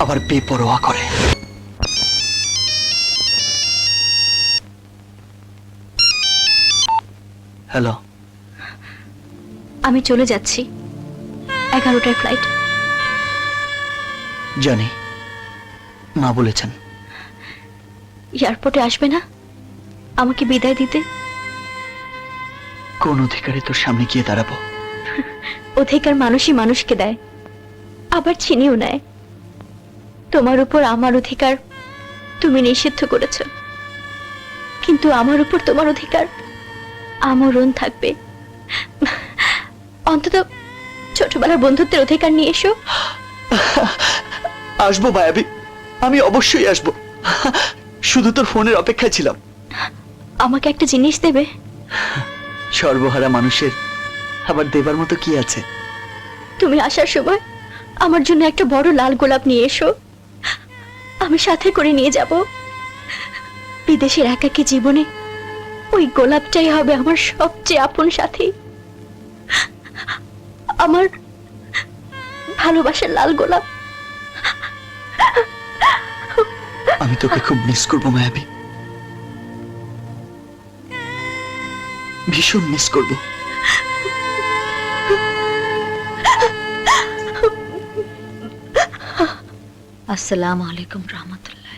আবার বেপরোয়া করে। হ্যালো, আমি চলে যাচ্ছি, 11টার ফ্লাইট। জানি, মা বলেছেন। এয়ারপোর্টে আসবে না আমাকে বিদায় দিতে? কোন অধিকারে তোর সামনে গিয়ে দাঁড়াবো? অধিকার মানুষই মানুষকে দেয়, আবার ছিনিয়েও নেয়। তোমার উপর আমার অধিকার তুমি নিষিদ্ধ করেছ, কিন্তু আমার উপর তোমার অধিকার আমরণ থাকবে। অন্তত ছোটবেলার বন্ধুত্বের অধিকার নিয়ে এসো। আসবো মায়াবী, আমি অবশ্যই আসবো। শুধু তোর ফোনের অপেক্ষায় ছিলাম। আমাকে একটা জিনিস দেবে? সর্বহারা মানুষের আবার দেবার মতো কি আছে? তুমি আসার সময় আমার জন্য একটা বড় লাল গোলাপ নিয়ে এসো, আমি সাথে করে নিয়ে যাব। বিদেশের একাকী জীবনে ওই গোলাপটাই হবে আমার সবচেয়ে আপন সাথী, আমার ভালোবাসার লাল গোলাপ। আমি তোকে খুব মিস করবো মায়াবী, ভীষণ মিস করবো। আসসালামু আলাইকুম রহমতুল্লাহ।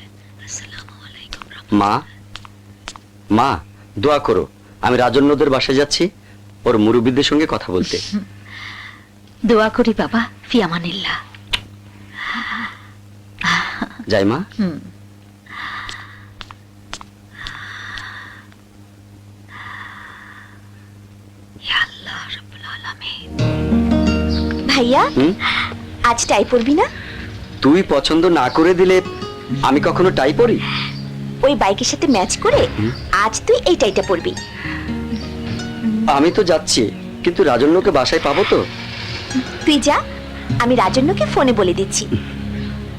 আসসালামু আলাইকুম। মা, মা দোয়া করো, আমি রাজন্যদের বাসায় যাচ্ছি ওর মুরব্বীদের সঙ্গে কথা বলতে। দোয়া করি বাবা, ফি আমানিল্লাহ। যাই মা। ভাইয়া, আজ টাই পরবি না? তুই পছন্দ না করে দিলে আমি কখনো টাই পরি? ওই বাইকের সাথে ম্যাচ করে আজ তুই এই টাইটা পরবি। আমি তো যাচ্ছি, কিন্তু রাজন্যকে বাসায় পাবো তো? তুই যা, আমি রাজন্যকে ফোনে বলে দিচ্ছি।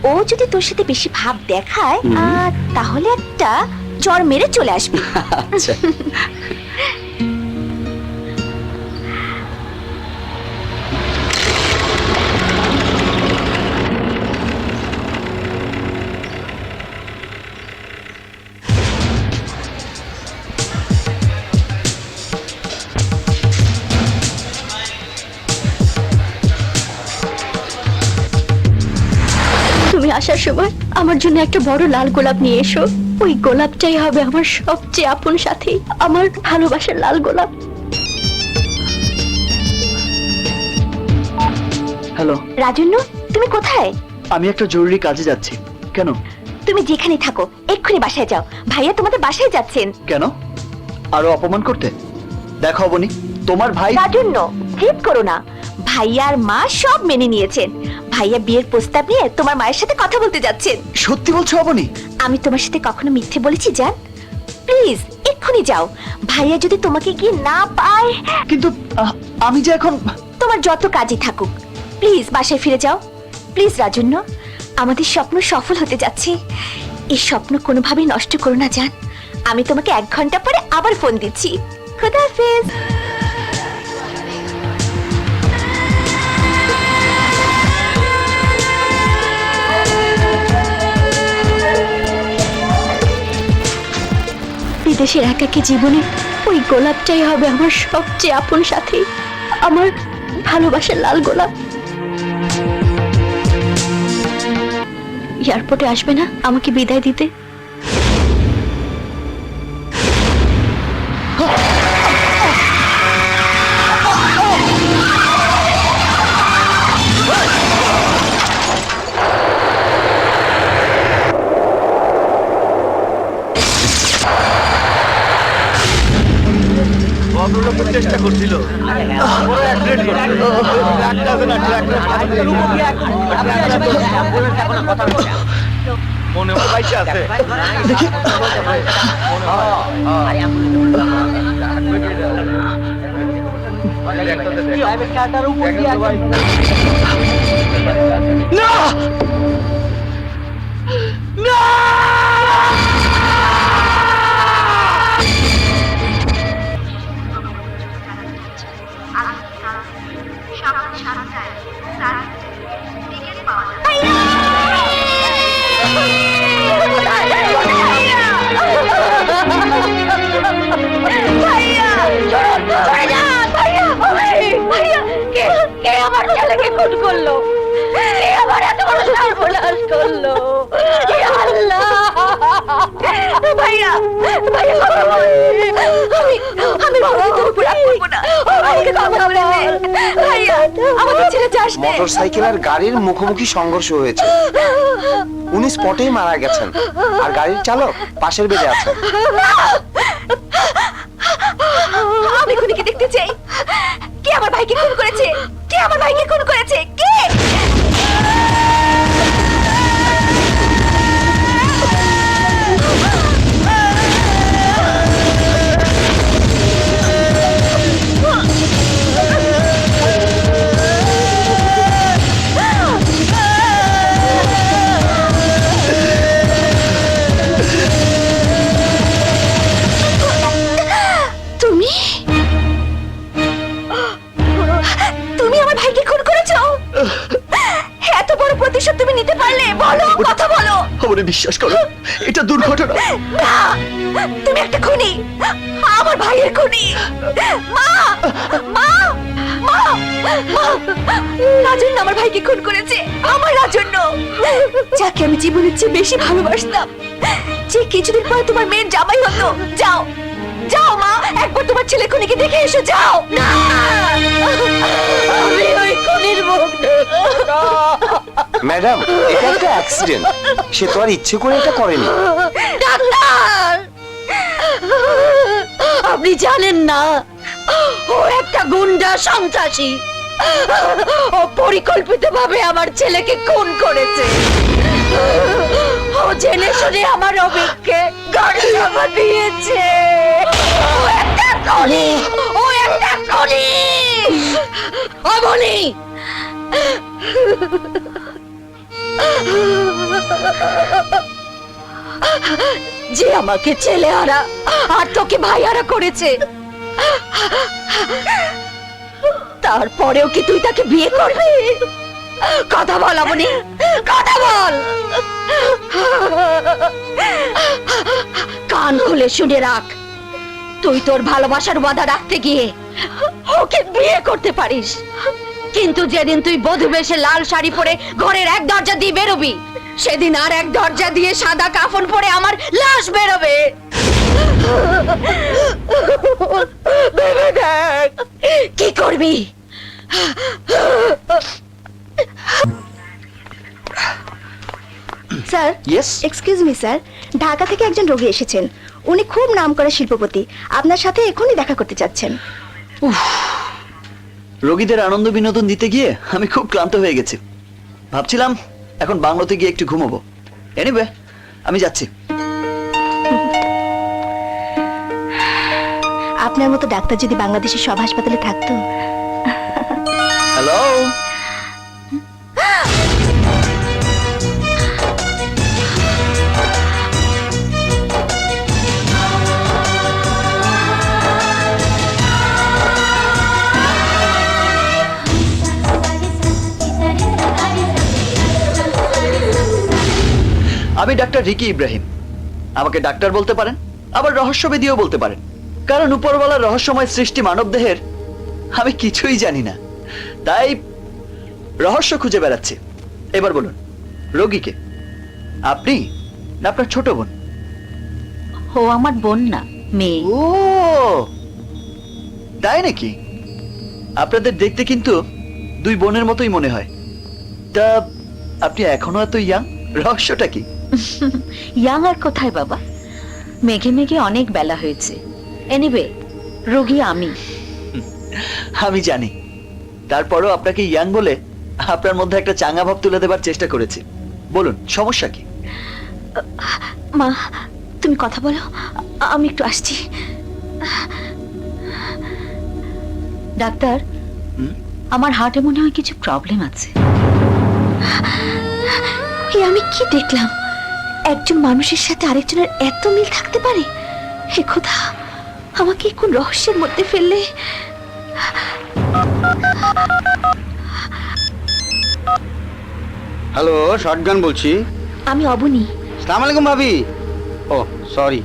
ও যদি তোর সাথে বেশি ভাব দেখায় তাহলে একটা জ্বর মেরে চলে আসবি। আচ্ছা। তুমি আসার সময় আমার জন্য একটা বড় লাল গোলাপ নিয়ে এসো। ওই গোলাপটাই হবে আমার সবচেয়ে আপন সাথী, আমার ভালোবাসার লাল গোলাপ। হ্যালো রাজন্য, তুমি কোথায়? আমি একটা জরুরি কাজে যাচ্ছি। কেন? তুমি যেখানে থাকো এক্ষুনি বাসায় যাও। ভাইয়া তোমাদের বাসায় যাচ্ছেন। কেন? আরো অপমান করতে? দেখো অবনী, তোমার ভাই। রাজন্য, জেদ করো না। ভাইয়ার মা সব মেনে নিয়েছেন। ভাইয়া বিয়ের প্রস্তাব নিয়ে তোমার মায়ের সাথে কথা বলতে যাচ্ছেন। সত্যি বলছো অবনী? আমি তোমার সাথে কখনো মিথ্যে বলেছি জান? প্লিজ এক্ষুনি যাও। ভাইয়া যদি তোমাকে গিয়ে না পায়। কিন্তু আমি যে এখন। তোমার যত কাজই থাকুক, প্লিজ বাসায় ফিরে যাও। প্লিজ রাজন্য, আমাদের স্বপ্ন সফল হতে যাচ্ছে। এই স্বপ্ন কোনোভাবেই নষ্ট করো না জান। আমি তোমাকে 1 ঘন্টা পরে আবার ফোন দিচ্ছি। খোদা হাফেজ। বিদেশের একাকী জীবনে ওই গোলাপটাই হবে আমার সবচেয়ে আপন সাথী, আমার ভালোবাসার লাল গোলাপ। এয়ারপোর্টে আসবে না আমাকে বিদায় দিতে? চেষ্টা করছিল। মনে হয় বাইচে আছে। দেখি। না! না! কে আমার ছেলেকে খুন করলো? কে আমার এত বড় সর্বনাশ করলো? ইয়া আল্লাহ! ভাইয়া, ভাইয়া, আমি তোর উপর রাগ করবো না। আমাকে ক্ষমা করে দে। ভাইয়া, আমাকে ছেড়ে যাস না। মোটরসাইকেল আর গাড়ির মুখোমুখি সংঘর্ষ হয়েছে। উনি স্পটেই মারা গেছেন, আর গাড়ির চালক পাশের বেডে আছেন। আমি খুনিকে দেখতে চাই। কে আমার ভাইকে খুন করেছে? কে আমার ভাইকে খুন করেছে? কে? করে বিশ্বাস করো, এটা দুর্ঘটনা। না, তুমি একটা খুনি, আমার ভাইয়ের খুনি। মা, মা, মা, মা, রাজন্য আমার ভাইকে খুন করেছে, আমার রাজন্য, যাকে আমি জীবনের চেয়ে বেশি ভালোবাসতাম, যে কিছুদিন পর তোমার মেয়ের জামাই হতো। যাও, যাও মা, একবার তোমার ছেলে খুনিকে দেখে এসো, যাও। না, আমি ওই খুনির মুখ দেখবো না। ম্যাডাম, এটা একটা অ্যাক্সিডেন্ট, সে তো আর ইচ্ছে করে এটা করেনি। ডাক্তার, আপনি জানেন না, ও একটা গুন্ডা সন্ত্রাসী। ও পরিকল্পিতভাবে আমার ছেলেকে খুন করেছে। ও জেনে শুনে আমার অভিজ্ঞকে গাড়ি চাপা দিয়েছে। ও একটা খুনি, ও একটা খুনি। অবনী, যে আমাকে ছেলে হারা আর তোকে ভাই হারা করেছে, তারপরেও কি তুই তাকে বিয়ে করবি? কথা বল অবনী, কথা বল। কান খুলে শুনে রাখ, তুই তোর ভালোবাসার ওয়াদা রাখতে গিয়ে ওকে বিয়ে করতে পারিস, কিন্তু যেদিন তুই বধূ বেশে লাল শাড়ি পরে ঘরের এক দরজা দিয়ে বেরোবি, সেদিন আর এক দরজা দিয়ে সাদা কাফন পরে আমার লাশ বেরোবে। ভেবে দেখ কি করবি। Sir, yes, excuse me sir, Dhaka থেকে একজন রোগী এসেছেন। উনি খুব নামকরা শিল্পপতি, আপনার সাথে এখনই দেখা করতে চাচ্ছেন। রোগীদের আনন্দ বিনোদন দিতে গিয়ে আমি খুব ক্লান্ত হয়ে গেছি। ভাবছিলাম এখন বাংলোতে গিয়ে একটু ঘুমাবো। এনিওয়ে, আমি যাচ্ছি। আপনার মতো ডাক্তার যদি বাংলাদেশের সব হাসপাতালে থাকতো। হ্যালো, আমি ডাক্তার রিকি ইব্রাহিম। আমাকে ডাক্তার বলতে পারেন, আবার রহস্যবেদীও বলতে পারেন, কারণ উপরওয়ালার রহস্যময় সৃষ্টি মানবদেহের আমি কিছুই জানি না, তাই রহস্য খুঁজে বেড়াচ্ছি। এবার বলুন, রোগীকে আপনি না আপনার ছোট বোন? ও আমার বোন না, মেয়ে। ও তাই নাকি? আপনাদের দেখতে কিন্তু দুই বোনের মতোই মনে হয়। তা আপনি এখনো এত ইয়াং, রহস্যটা কি? ইয়াং আর কোথায় বাবা, মেঘে মেঘে অনেক বেলা হয়েছে। এনিওয়ে, রোগী আমি। আমি জানি, তারপরও আপনাকে ইয়াং বলে আপনার মধ্যে একটা চাঙ্গা ভাব তুলে দেবার চেষ্টা করেছি। বলুন, সমস্যা কি? মা, তুমি কথা বলো, আমি একটু আসছি। ডাক্তার, আমার হার্টে মনে হয় কিছু প্রবলেম আছে। এ আমি কি দেখলাম? একজন মানুষের সাথে আরেকজনের এত মিল থাকতে পারে? হে খোদা, আমাকে কোন রহস্যের মধ্যে ফেললে। হ্যালো, শটগান বলছি। আমি অবনী। আসসালামু আলাইকুম ভাবি। ও সরি,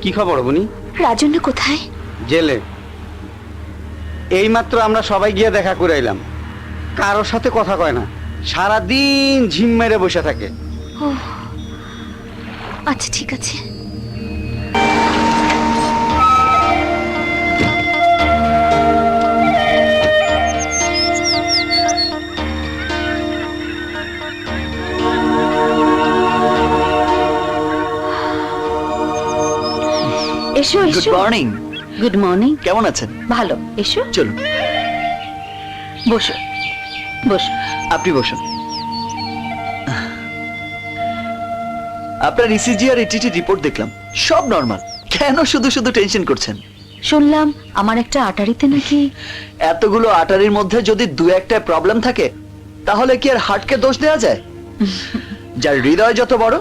কি খবর অবনী? রাজন্য কোথায়? জেলে। এইমাত্র আমরা সবাই গিয়ে দেখা করে এলাম। কারোর সাথে কথা কয় না, সারাদিন ঝিম মেরে বসে থাকে। ও আচ্ছা, ঠিক আছে। এসো গুড এসো। মর্নিং। Good morning. কেমন আছেন? ভালো, এসো চলুন, বসো বসো। আপনি বসুন। আপনার ইসিজি আর ইটিটি রিপোর্ট দেখলাম, সব নরমাল। কেন শুধু শুধু টেনশন করছেন? শুনলাম আমার একটা আটারিতে নাকি। এতগুলো আটারির মধ্যে যদি দু একটা প্রবলেম থাকে, তাহলে কি আর হার্টকে দোষ দেওয়া যায়? যার হৃদয় যত বড়,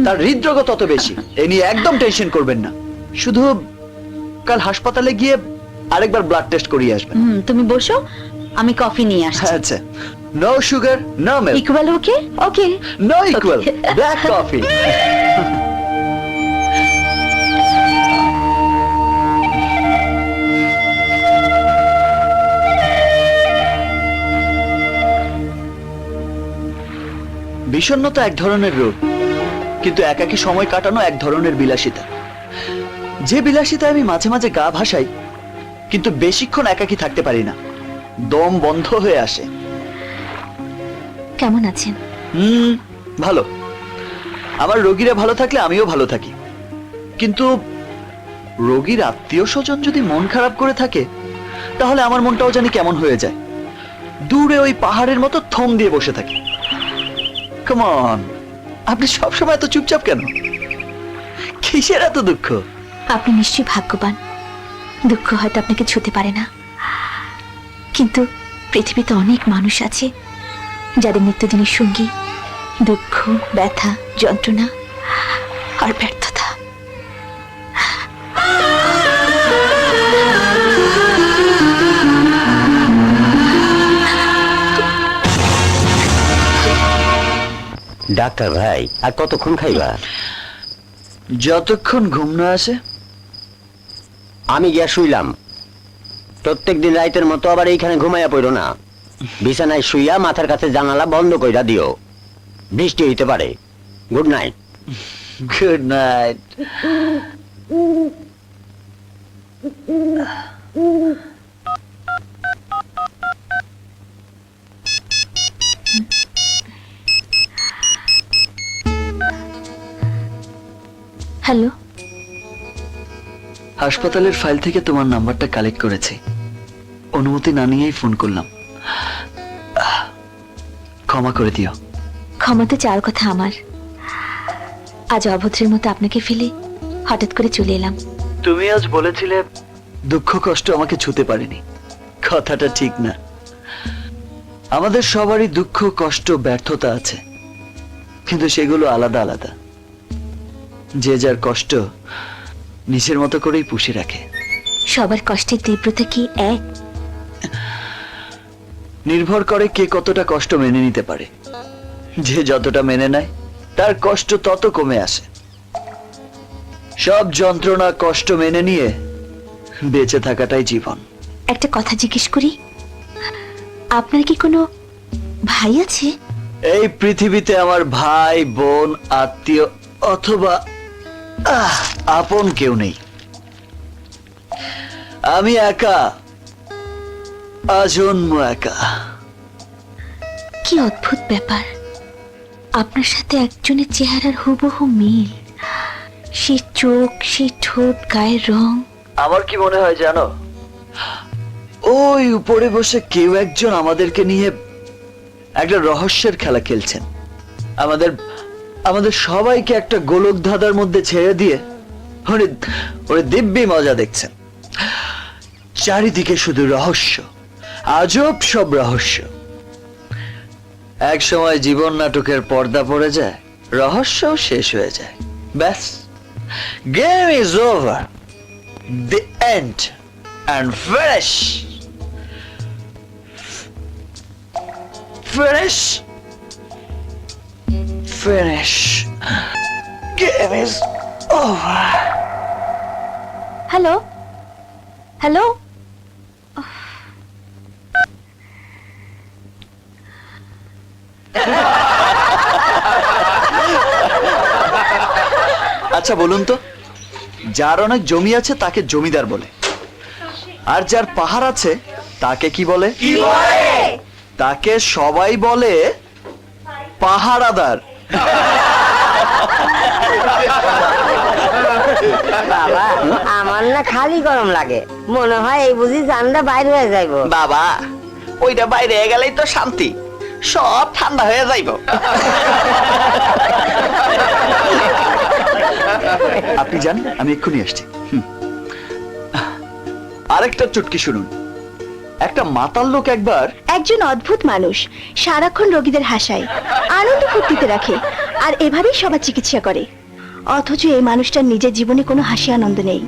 তার হৃদরোগও তত বেশি। এ নিয়ে একদম টেনশন করবেন না। শুধু কাল হাসপাতালে গিয়ে আরেকবার ব্লাড টেস্ট করিয়ে আসবেন। তুমি বসো, আমি কফি নিয়ে আসছি। আচ্ছা, no sugar, no milk, equal okay? Okay. No equal, black coffee. বিষণ্ণতা এক ধরনের রোগ, কিন্তু একাকী সময় কাটানো এক ধরনের বিলাসিতা। যে বিলাসিতা আমি মাঝে মাঝে গা ভাসাই, কিন্তু বেশিক্ষণ একাকী থাকতে পারি না, দম বন্ধ হয়ে আসে। কেমন আছেন? ভালো। আমার রোগীরা ভালো থাকলে আমিও ভালো থাকি, কিন্তু রোগীর আত্মীয় স্বজন যদি মন খারাপ করে থাকে, তাহলে আমার মনটাও জানি কেমন হয়ে যায়। দূরে ওই পাহাড়ের মতো থম দিয়ে বসে থাকি। কাম অন, আপনি সবসময় এত চুপচাপ কেন? কিসের এত দুঃখ? আপনি নিশ্চয়ই ভাগ্যবান। দুঃখ হয়তো আপনাকে ছুঁতে পারে না, কিন্তু পৃথিবীতে অনেক মানুষ আছে যাদের নিত্যদিনের সঙ্গী দুঃখ, ব্যথা, যন্ত্রণা আর ব্যর্থতা। ডাক্তার ভাই, আর কতক্ষণ খাইবা? যতক্ষণ ঘুম না আসে। আমি গিয়া শুইলাম। প্রত্যেকদিন রাইতের মতো আবার এইখানে ঘুমাইয়া পড়ো না। বিছানায় শুইয়া মাথার কাছে জানালা বন্ধ কইরা দিও, বৃষ্টি হইতে পারে। Good night. Good night. Hello, হাসপাতালের ফাইল থেকে তোমার নাম্বারটা কালেক্ট করেছি। অনুমতি না নিয়েই ফোন করলাম। ক্ষমা করে দিও। ক্ষমা তো চাওয়ার কথা আমার। আজ অভদ্রের মতো আপনাকে ফেলে হঠাৎ করে চলে এলাম। তুমি আজ বলেছিলে দুঃখ কষ্ট আমাকে ছুতে পারেনি। কথাটা ঠিক না। আমাদের সবারই দুঃখ, কষ্ট, ব্যর্থতা আছে, কিন্তু সেগুলো আলাদা আলাদা। যে যার কষ্ট নিজের মতো করেই পুষে রাখে। সবার কষ্টের তীব্রতা কি এক? নির্ভর করে কে কতটা কষ্ট মেনে নিতে পারে। যে যতটা মেনে নেয় তার কষ্ট তত কমে আসে। সব যন্ত্রণা, কষ্ট মেনে নিয়ে বেঁচে থাকাটাই জীবন। একটা কথা জিজ্ঞেস করি, আপনার কি কোনো ভাই আছে? এই পৃথিবীতে আমার ভাই, বোন, আত্মীয় অথবা আপন কেউ নেই। আমি একা, আজন্ম একা। কি অদ্ভুত ব্যাপার, আপনার সাথে একজনের চেহারার হুবহু মিল। সে চোখ, সে ঠোঁট, গায়ের রং। আমার কি মনে হয় জানো, ওই উপরে বসে কেউ একজন আমাদেরকে নিয়ে একটা রহস্যের খেলা খেলছেন। আমাদের সবাইকে একটা গোলক ধাঁধার মধ্যে ছেড়ে দিয়ে ওরে দিব্যি মজা দেখছেন। চারিদিকে শুধু রহস্য, আজব সব রহস্য। এক সময় জীবন নাটকের পর্দা পড়ে যায়, রহস্যও শেষ হয়ে যায়। ব্যাস, game is over, the end and finish. Game is over. Hello, hello. আচ্ছা বলুন তো, যার অনেক জমি আছে তাকে জমিদার বলে, আর যার পাহাড় আছে তাকে কি বলে? তাকে সবাই বলে পাহারাদার। বাবা, আমার না খালি গরম লাগে, মনে হয় এই বুঝি জানটা বাইরে হয়ে যাইব। বাবা, ওইটা বাইরে গেলেই তো শান্তি, সব ঠান্ডা হয়ে যাইব। আপনি যান, আমি এক্ষুনি আসছি। আরেকটা চুটকি শুনুন। একটা মাতাল লোক একবার একজন অদ্ভুত মানুষ সারাক্ষণ রোগীদের হাসায়, আনন্দ ফুর্তিতে রাখে, আর এভাবেই সবার চিকিৎসা করে। অথচ এই মানুষটার নিজের জীবনে কোনো হাসি আনন্দ নেই।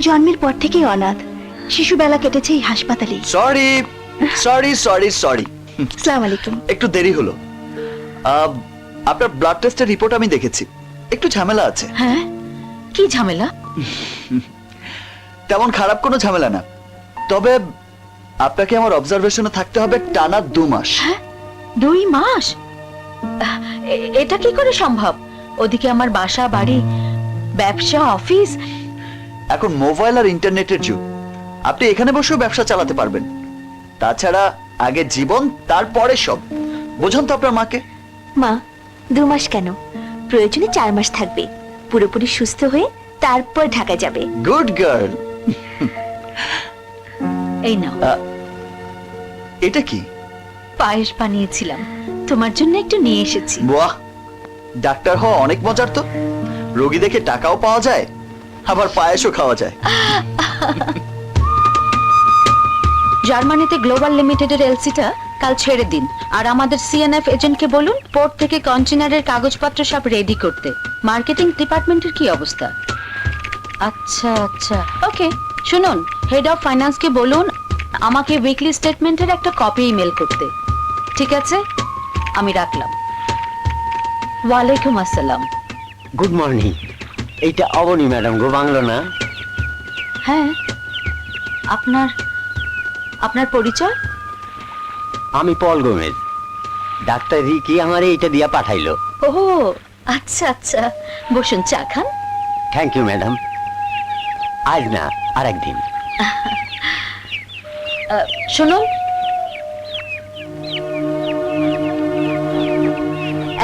জন্মের পর থেকেই অনাথ, শিশুবেলা কেটেছে এই হাসপাতালে। সরি সরি সরি সরি, আসসালামু আলাইকুম। একটু দেরি হলো। আপনার ব্লাড টেস্টের রিপোর্ট আমি দেখেছি, একটু ঝামেলা আছে। হ্যাঁ, কি ঝামেলা? তেমন খারাপ কোনো ঝামেলা না, তবে আপনাকে আমার অবজারভেশনে থাকতে হবে টানা 2 মাস। 2 মাস? এটা কি করে সম্ভব? ওদিকে আমার বাসা, বাড়ি, ব্যবসা, অফিস। এখন মোবাইল আর ইন্টারনেটের যুগ, আপনি এখানে বসেও ব্যবসা চালাতে পারবেন। তাছাড়া আগে জীবন, তারপরে সব। বোঝান তো আপনার মাকে। মা 2 মাস কেন, প্রয়োজনে 4 মাস থাকবে, পুরোপুরি সুস্থ হয়ে তারপর ঢাকা যাবে। Good girl. এই নাও, এটা কি? পায়েস বানিয়েছিলাম, তোমার জন্য একটু নিয়ে এসেছি। বাহ, ডাক্তার হওয়া অনেক মজার তো। রোগী দেখে টাকাও পাওয়া যায়, আবার পায়েসও খাওয়া যায়। জার্মানিতে গ্লোবাল লিমিটেডের এলসিটা কাল ছেড়ে দিন, আর আমাদের সিএনএফ এজেন্টকে বলুন পোর্ট থেকে কন্টেনারের কাগজপত্র সব রেডি করতে। মার্কেটিং ডিপার্টমেন্টের কি অবস্থা? আচ্ছা আচ্ছা, ওকে। শুনুন, হেড অফ ফাইন্যান্সকে বলুন আমাকে উইকলি স্টেটমেন্টের একটা কপি ইমেল করতে। ঠিক আছে, আমি রাখলাম। ওয়ালাইকুম আসসালাম। Good morning. এইটা অবনী ম্যাডাম গো, বাংলো না? হ্যাঁ, আপনার পরিচয়? আমি পল গোমেজ। ডাক্তার রিকি আমার এইটা দিয়া পাঠাইলো। ও আচ্ছা আচ্ছা, বসুন, চা খান। Thank you madam. আজ না, আর একদিন। শুনুন,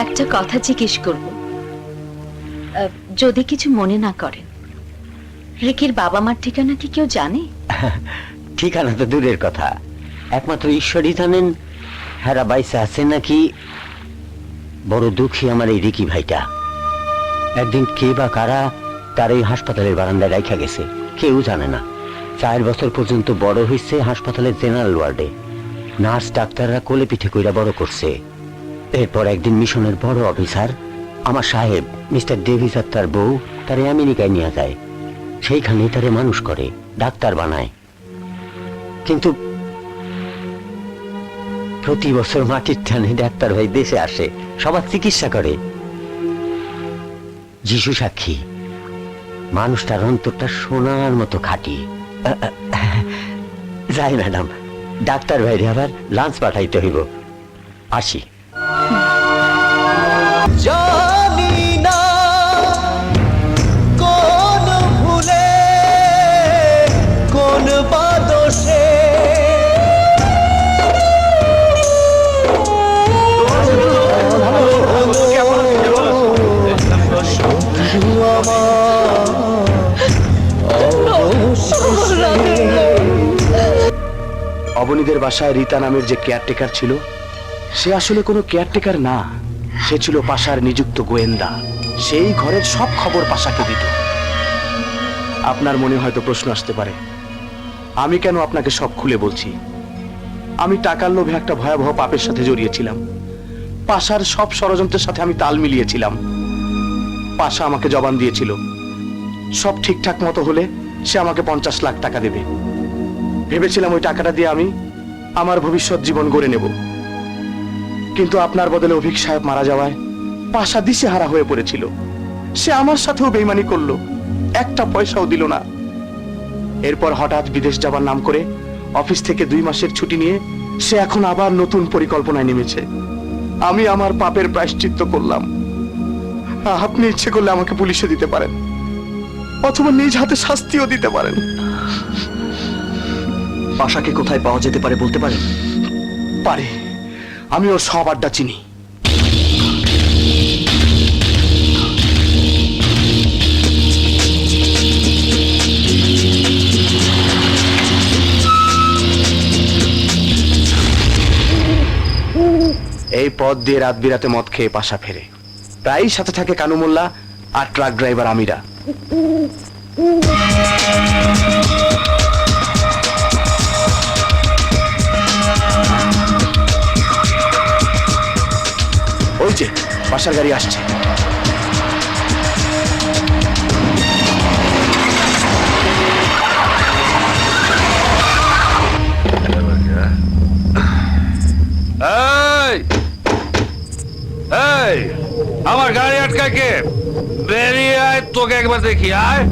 একটা কথা জিজ্ঞেস করব, যদি কিছু মনে না করেন। রিকির বাবা মার ঠিকানা কি কেউ জানে? ঠিকানা তো দূরের কথা, একমাত্র ঈশ্বরই জানেন হেরা বাইসে আছে নাকি। বড় দুঃখী আমার এই রিকি ভাইটা। একদিন কে বা কারা তার এই হাসপাতালের বারান্দায় রাখা গেছে, কেউ জানে না। 4 বছর পর্যন্ত বড় হয়েছে হাসপাতালের জেনারেল ওয়ার্ডে। নার্স ডাক্তাররা কোলে পিঠে কইরা বড় করছে। এরপর একদিন মিশনের বড় অফিসার আমার সাহেব মিস্টার ডেভিস আর তার বউ তারে আমেরিকায় নিয়ে যায়। সেইখানেই তারে মানুষ করে, ডাক্তার বানায়। কিন্তু প্রতি বছর মাটির টানে ডাক্তার ভাই দেশে আসে, সবার চিকিৎসা করে। যিশু সাক্ষী, মানুষটার অন্তরটা সোনার মতো খাঁটি। যাই ম্যাডাম, ডাক্তার ভাইরে আবার লাঞ্চ পাঠাইতে হইব। আসি। জানি না কোন ভুলে কোন বাদোষে অবনীদের বাসায় রীতা নামের যে কেয়ারটেকার ছিল, সে আসলে কোনো কেয়ারটেকার না, সে ছিল পাশার নিযুক্ত গোয়েন্দা। সেই ঘরের সব খবর পাশাকে দিত। আপনার মনে হয়তো প্রশ্ন আসতে পারে, আমি কেন আপনাকে সব খুলে বলছি। আমি টাকার লোভে একটা ভয়াবহ পাপের সাথে জড়িয়েছিলাম। পাশার সব ষড়যন্ত্রের সাথে আমি তাল মিলিয়েছিলাম। পাশা আমাকে জবান দিয়েছিল, সব ঠিকঠাক মতো হলে সে আমাকে 50 লাখ টাকা দেবে। ভেবেছিলাম ওই টাকাটা দিয়ে আমি আমার ভবিষ্যৎ জীবন গড়ে নেব। কিন্তু আপনার বদলে অভিক সাহেব মারা যাওয়ায় পাশা দিশেহারা হয়ে পড়েছিল। সে আমার সাথেও বেইমানি করলো, একটা পয়সাও দিল না। এরপর হঠাৎ বিদেশ যাবার নাম করে অফিস থেকে 2 মাসের ছুটি নিয়ে সে এখন আবার নতুন পরিকল্পনায় নেমেছে। আমি আমার পাপের প্রায়শ্চিত্ত করলাম। আপনি ইচ্ছে করলে আমাকে পুলিশে দিতে পারেন, অথবা নিজ হাতে শাস্তিও দিতে পারেন। পাশাকে কোথায় পাওয়া যেতে পারে বলতে পারেন? পারে, আমি ওর সব আড্ডা চিনি। এই পথ দিয়ে রাত বিরাতে মদ খেয়ে পাশা ফেরে। প্রায়ই সাথে থাকে কানু মোল্লা আর ট্রাক ড্রাইভার আমিরা। ওই যে পাশার গাড়ি আসছে। এই আমার গাড়ি আটকায় কে? বেরিয়ে আয়, তোকে একবার দেখি আয়।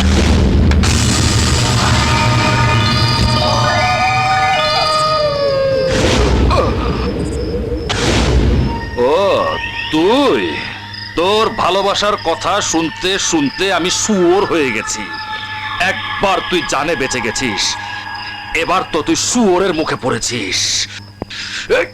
ও তুই, তোর ভালোবাসার কথা শুনতে শুনতে আমি শুয়োর হয়ে গেছি। একবার তুই জানে বেঁচে গেছিস, এবার তো তুই শুয়োরের মুখে পড়েছিস। এই!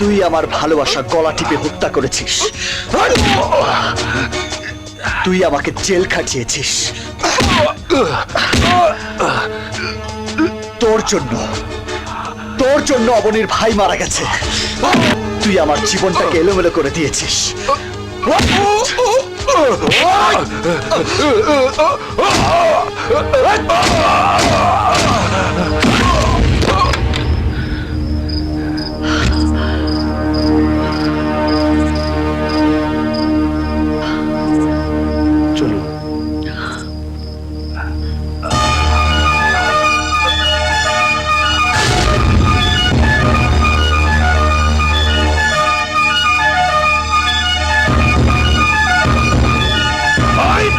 তুই আমার ভালোবাসা গলা টিপে হত্যা করেছিস, তুই আমাকে জেল খাটিয়েছিস। তোর জন্য অবনীর ভাই মারা গেছে। তুই আমার জীবনটাকে এলোমেলো করে দিয়েছিস। চলুন।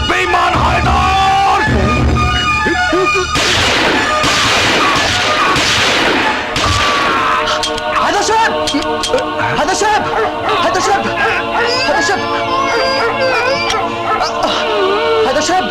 বেঈমান হায়দার! হায়দার সাহেব! হায়দার সাহেব! হায়দার সাহেব! হায়দার সাহেব! হায়দার সাহেব!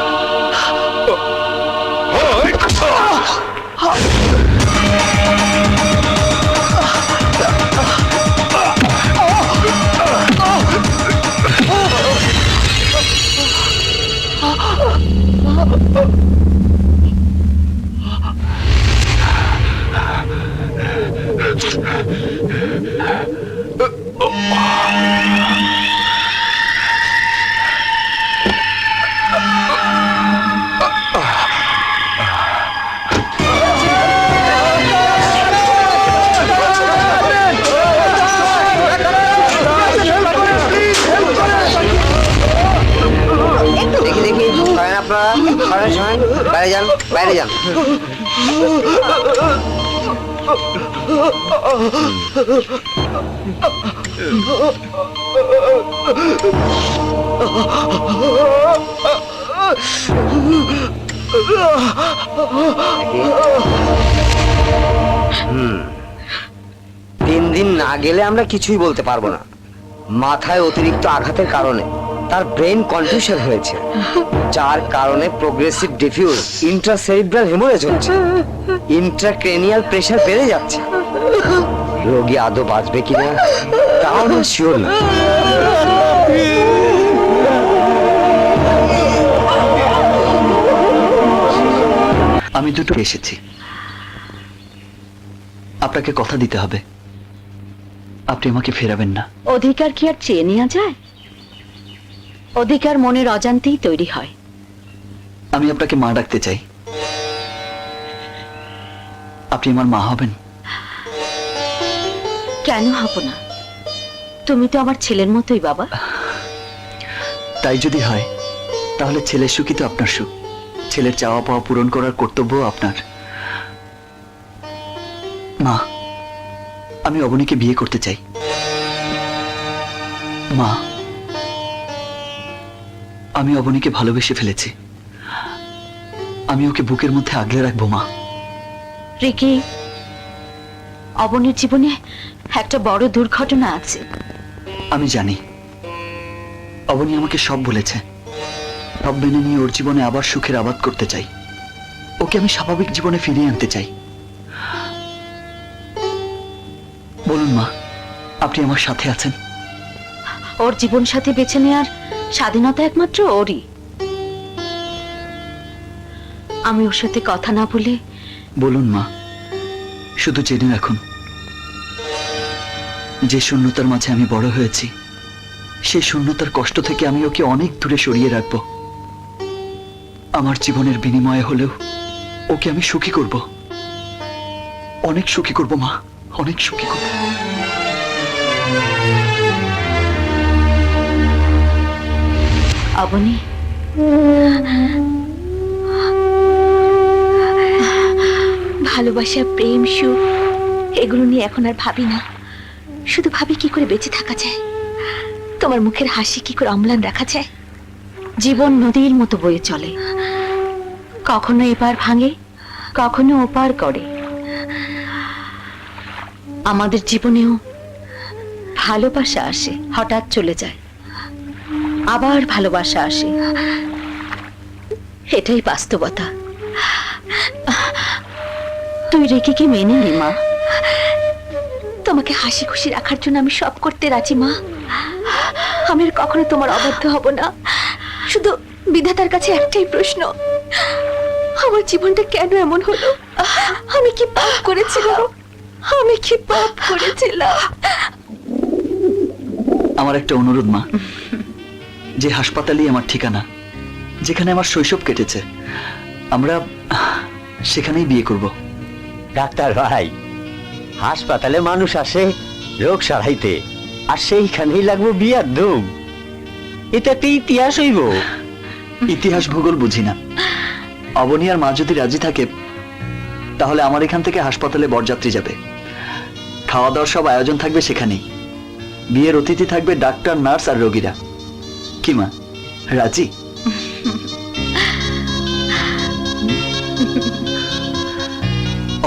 দেখি দেখি করেন আপনারা, করেন শোনেন, বাইরে যান, বাইরে যান। তিন দিন না গেলে আমরা কিছুই বলতে পারবো না। মাথায় অতিরিক্ত আঘাতের কারণে তার ব্রেন কনফিউশন হয়েছে, যার কারণে প্রোগ্রেসিভ ডিফিউজ ইন্ট্রাসেরিব্রাল হেমোরেজ হচ্ছে, ইন্ট্রাক্রেনিয়াল প্রেসার বেড়ে যাচ্ছে। রোগী আদৌ বাঁচবে কিনা তাও না শিওর না। আমি দুটো এসেছি, আপনাকে কথা দিতে হবে, আপনি আমাকে ফেরাবেন না। অধিকার কি আর চেয়ে নেওয়া যায়? অধিকার মনের অজান্তেই তৈরি হয়। আমি আপনাকে মা ডাকতে চাই, আপনি আমার মা হবেন? কেন হব না? তুমি তো আমার ছেলের মতোই বাবা। তাই যদি হয় তাহলে ছেলের সুখই তো আপনার সুখ, ছেলের চাওয়া পাওয়া পূরণ করার কর্তব্য আপনার। মা, আমি অবনীকে বিয়ে করতে চাই। মা, আমি অবনীকে ভালোবেসে ফেলেছি, আমি ওকে বুকের মধ্যে আগলে রাখবো মা। রিকি, অবনীর জীবনে একটা বড় দুর্ঘটনা আছে। আমি জানি, অবনী আমাকে সব বলেছে। সব মেনে নিয়ে ওর জীবনে আবার সুখের আবাদ করতে চাই। ওকে আমি স্বাভাবিক জীবনে ফিরিয়ে আনতে চাই। বলুন মা, আপনি আমার সাথে আছেন? ওর জীবন সাথী বেছে নেওয়ার স্বাধীনতা একমাত্র ওরই। আমি ওর সাথে কথা না বলে। বলুন মা, শুধু জেনে রাখুন, যে শূন্যতার মাঝে আমি বড় হয়েছি, সেই শূন্যতার কষ্ট থেকে আমি ওকে অনেক দূরে সরিয়ে রাখবো। আমার জীবনের বিনিময়ে হলেও ওকে আমি সুখী করব, অনেক সুখী করব মা, অনেক সুখী করব। অবনী, ভালোবাসা, প্রেম, সুখ এগুলো নিয়ে এখন আর ভাবি না। শুধু ভাবি কি করে বেঁচে থাকা যায়, তোমার মুখের হাসি কি করে অম্লান রাখা যায়। জীবন নদীর মতো বয়ে চলে, কখনো এপার ভাঙে, কখনো ওপার করে। আমাদের জীবনেও ভালোবাসা আসে, হঠাৎ চলে যায়, আবার ভালোবাসা আসে। এটাই বাস্তবতা। তুই রেকিকে মেনে নে মা। তোমাকে হাসি খুশি রাখার জন্য আমি সব করতে রাজি মা। আমি আর কখনো তোমার অবাধ্য হব না। শুধু বিধাতার কাছে একটাই প্রশ্ন, আমার জীবনটা কেন এমন হলো? আমি কি পাপ করেছিলাম? আমি কি পাপ করেছিলাম? আমার একটা অনুরোধ মা, যে হাসপাতালই আমার ঠিকানা, যেখানে আমার শৈশব কেটেছে, আমরা সেখানেই বিয়ে করব। ডাক্তার ভাই, হাসপাতালে মানুষ আসে রোগ সারাইতে, আর সেইখানেই লাগবো বিয়ার ধুম। এটা একটা ইতিহাস হইব। ইতিহাস ভূগোল বুঝি না। অবনী আর মা যদি রাজি থাকে, তাহলে আমার এখান থেকে হাসপাতালে বরযাত্রী যাবে, খাওয়া দাওয়ার সব আয়োজন থাকবে সেখানেই। বিয়ের অতিথি থাকবে ডাক্তার, নার্স আর রোগীরা। কি মা, রাজি?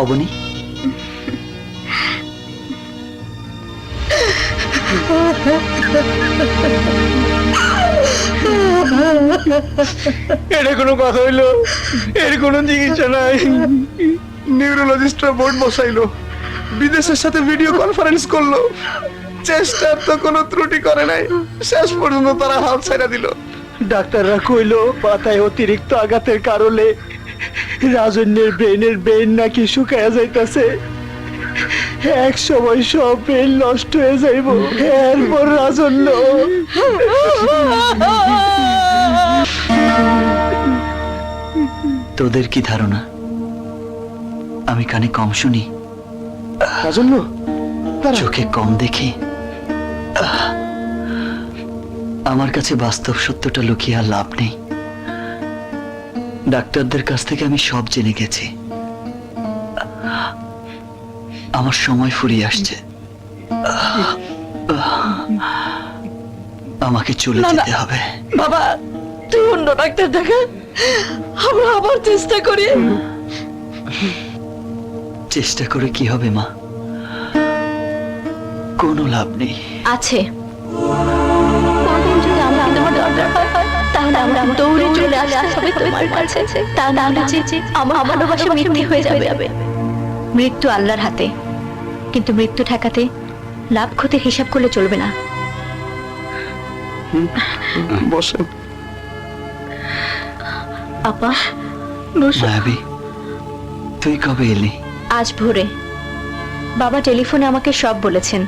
অবনী, এটা কোনো কথা হইলো? এর কোনো চিকিৎসা নাই। নিউরোলজিস্টরা বোর্ড বসাইলো, বিদেশের সাথে ভিডিও কনফারেন্স করলো, চেষ্টার তো কোনো ত্রুটি করে নাই। শেষ পর্যন্ত তারা হাল ছাইড়া দিল। ডাক্তাররা কইলো পাতায় অতিরিক্ত আঘাতের কারণে রাজন্যের ব্রেন নাকি শুকায়া যাইতাছে। এক সময় সব ব্রেন নষ্ট হয়ে যাইব। এরপর রাজন্য তোদের কি ধারণা আমি কানে কম শুনি, রাজন্য চোখে কম দেখি? আমার কাছে বাস্তব সত্যটা লুকিয়ে আর লাভ নেই। ডাক্তারদের কাছ থেকে আমি সব জেনে গেছি। আমার সময় ফুরিয়ে আসছে। আমাকে চলে যেতে হবে। বাবা, তুই অন্য ডাক্তার দেখা, আমরা আবার চেষ্টা করি। চেষ্টা করে কি হবে মা? কোনো লাভ নেই। আছে। কোনদিন যদি আমরা তোমার দরকার হয়, তাহলে আমরা দৌড়ে চলে আসতে হবে তোমার কাছে। তা না হলে যে আমার ভালোবাসা মিথ্যে হয়ে যাবে। মৃত্যু আল্লাহর হাতে, কিন্তু মৃত্যু ঠেকাতে লাভ ক্ষতির হিসাব করলে চলবে না। বসেন। আপা, মায়াবী, তুই কবে এলি? আজ ভোরে বাবা টেলিফোনে আমাকে সব বলেছেন।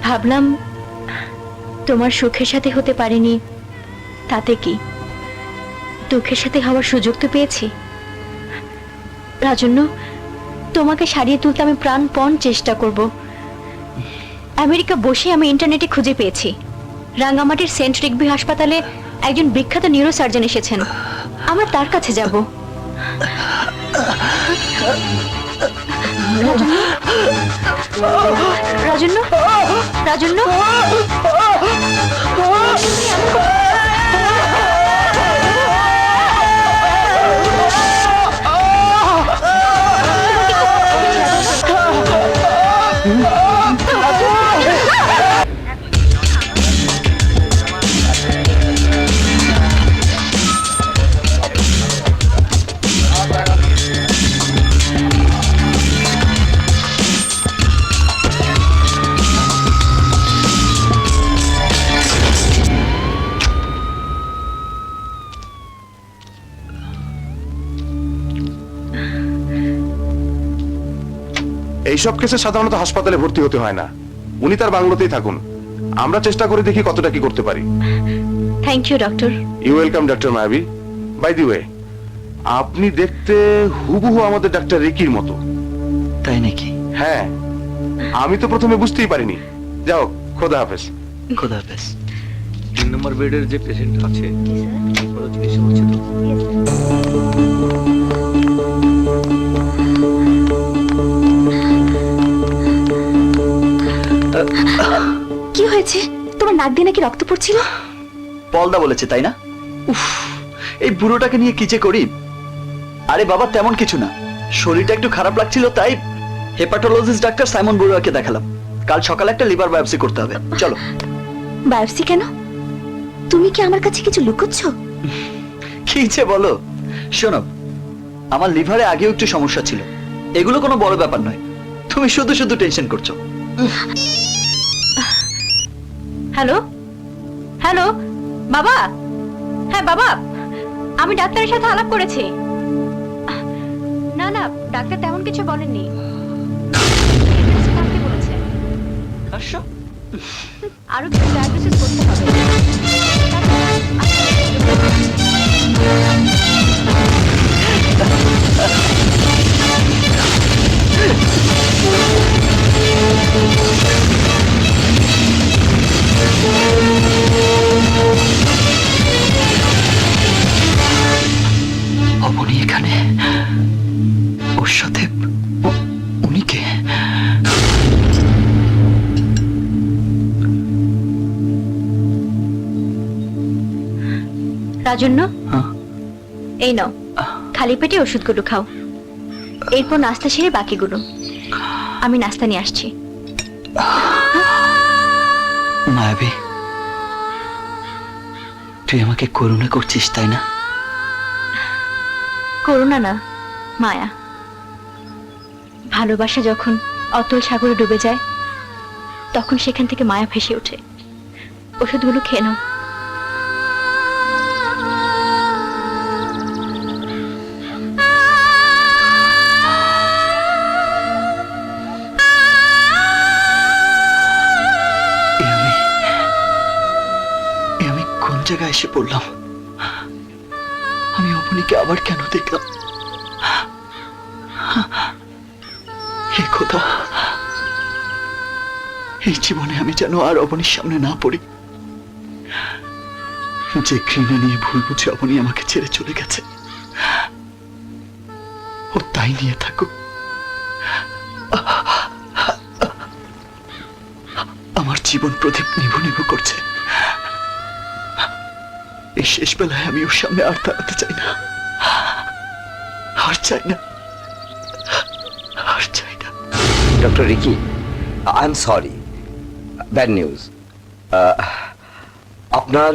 ভাবলাম তোমার সুখের সাথে হতে পারিনি, তাতে কি, দুঃখের সাথে হওয়ার সুযোগ তো পেয়েছি। রাজন্য, তোমাকে সারিয়ে তুলতে আমি প্রাণপণ চেষ্টা করব। আমেরিকা বসে আমি ইন্টারনেটে খুঁজে পেয়েছি, রাঙ্গামাটির সেন্ট রিগবি হাসপাতালে একজন বিখ্যাত নিউরোসার্জন এসেছেন। আমরা তার কাছে যাব। রাজন্য, রাজন্য, রাজন্য, এইসব কেসে সাধারণত হাসপাতালে ভর্তি হতে হয় না, উনি তার বাংলোতেই থাকুন। আমরা চেষ্টা করে দেখি কতটা কি করতে পারি। Thank you doctor. You welcome doctor Mayabi. By the way, আপনি দেখতে হুবহু আমাদের ডাক্তার রিকির মতো। তাই নাকি? হ্যাঁ, আমি তো প্রথমে বুঝতেই পারিনি। যাও, খোদা হাফেজ। খোদা হাফেজ। 3 নম্বর বেডের যে পেশেন্ট আছে বড় চিকিৎসা হচ্ছে তো? কি হয়েছে? তোমার নাক দিয়ে নাকি রক্ত পড়ছিল? পলদা বলেছে, তাই না? উফ, এই বুড়োটাকে নিয়ে কি যে করি। আরে বাবা, তেমন কিছু না, শরীরটা একটু খারাপ লাগছিল, তাই হেপাটোলজিস্ট ডাক্তার সাইমন বড়ুয়াকে দেখালাম। কাল সকালে একটা লিভার বায়োপসি করতে হবে। চলো। বায়োপসি কেন? তুমি কি আমার কাছে কিছু লুকোচ্ছ? কি যে বলো। শোনো, আমার লিভারে আগেও একটু সমস্যা ছিল, এগুলো কোনো বড় ব্যাপার নয়, তুমি শুধু শুধু টেনশন করছো। হ্যালো হ্যালো বাবা। হ্যাঁ বাবা, আমি ডাক্তারের সাথে আলাপ করেছি। না না, ডাক্তার তেমন কিছু বলেননি। বলেছে আসো। আরো কিছু ডায়াগনোসিস করতে হবে। অবনী এখানে, ওর সাথে উনি কে? রাজন্য, হ্যাঁ? এই নাও, খালি পেটে ওষুধগুলো খাও, এরপর নাস্তা সেরে বাকিগুলো। আমি নাস্তা নিয়ে আসছি। মায়াবী, তুই আমাকে করুণা করছিস, তাই না? করুণা না, মায়া। ভালোবাসা যখন অতল সাগরে ডুবে যায়, তখন সেখান থেকে মায়া ভেসে ওঠে। ওষুধগুলো খেয়ে নাও। আমি কোন জায়গায় এসে পড়লাম? আমি অবনীকে আবার কেন দেখলাম? হে খোদা, এই জীবনে আমি যেন আর অবনীর সামনে না পড়ি। যে ঘৃণা নিয়ে ভুল বুঝে অবনী আমাকে ছেড়ে চলে গেছে, ও তাই নিয়ে থাকুক। আমার জীবন প্রদীপ নিভু নিভু করছে। এই শেষ বেলায় আমি ওর সামনে আর দাঁড়াতে চাই না, আর চাই না, আর চাই না। Doctor Ricky, I am sorry, bad news. আপনার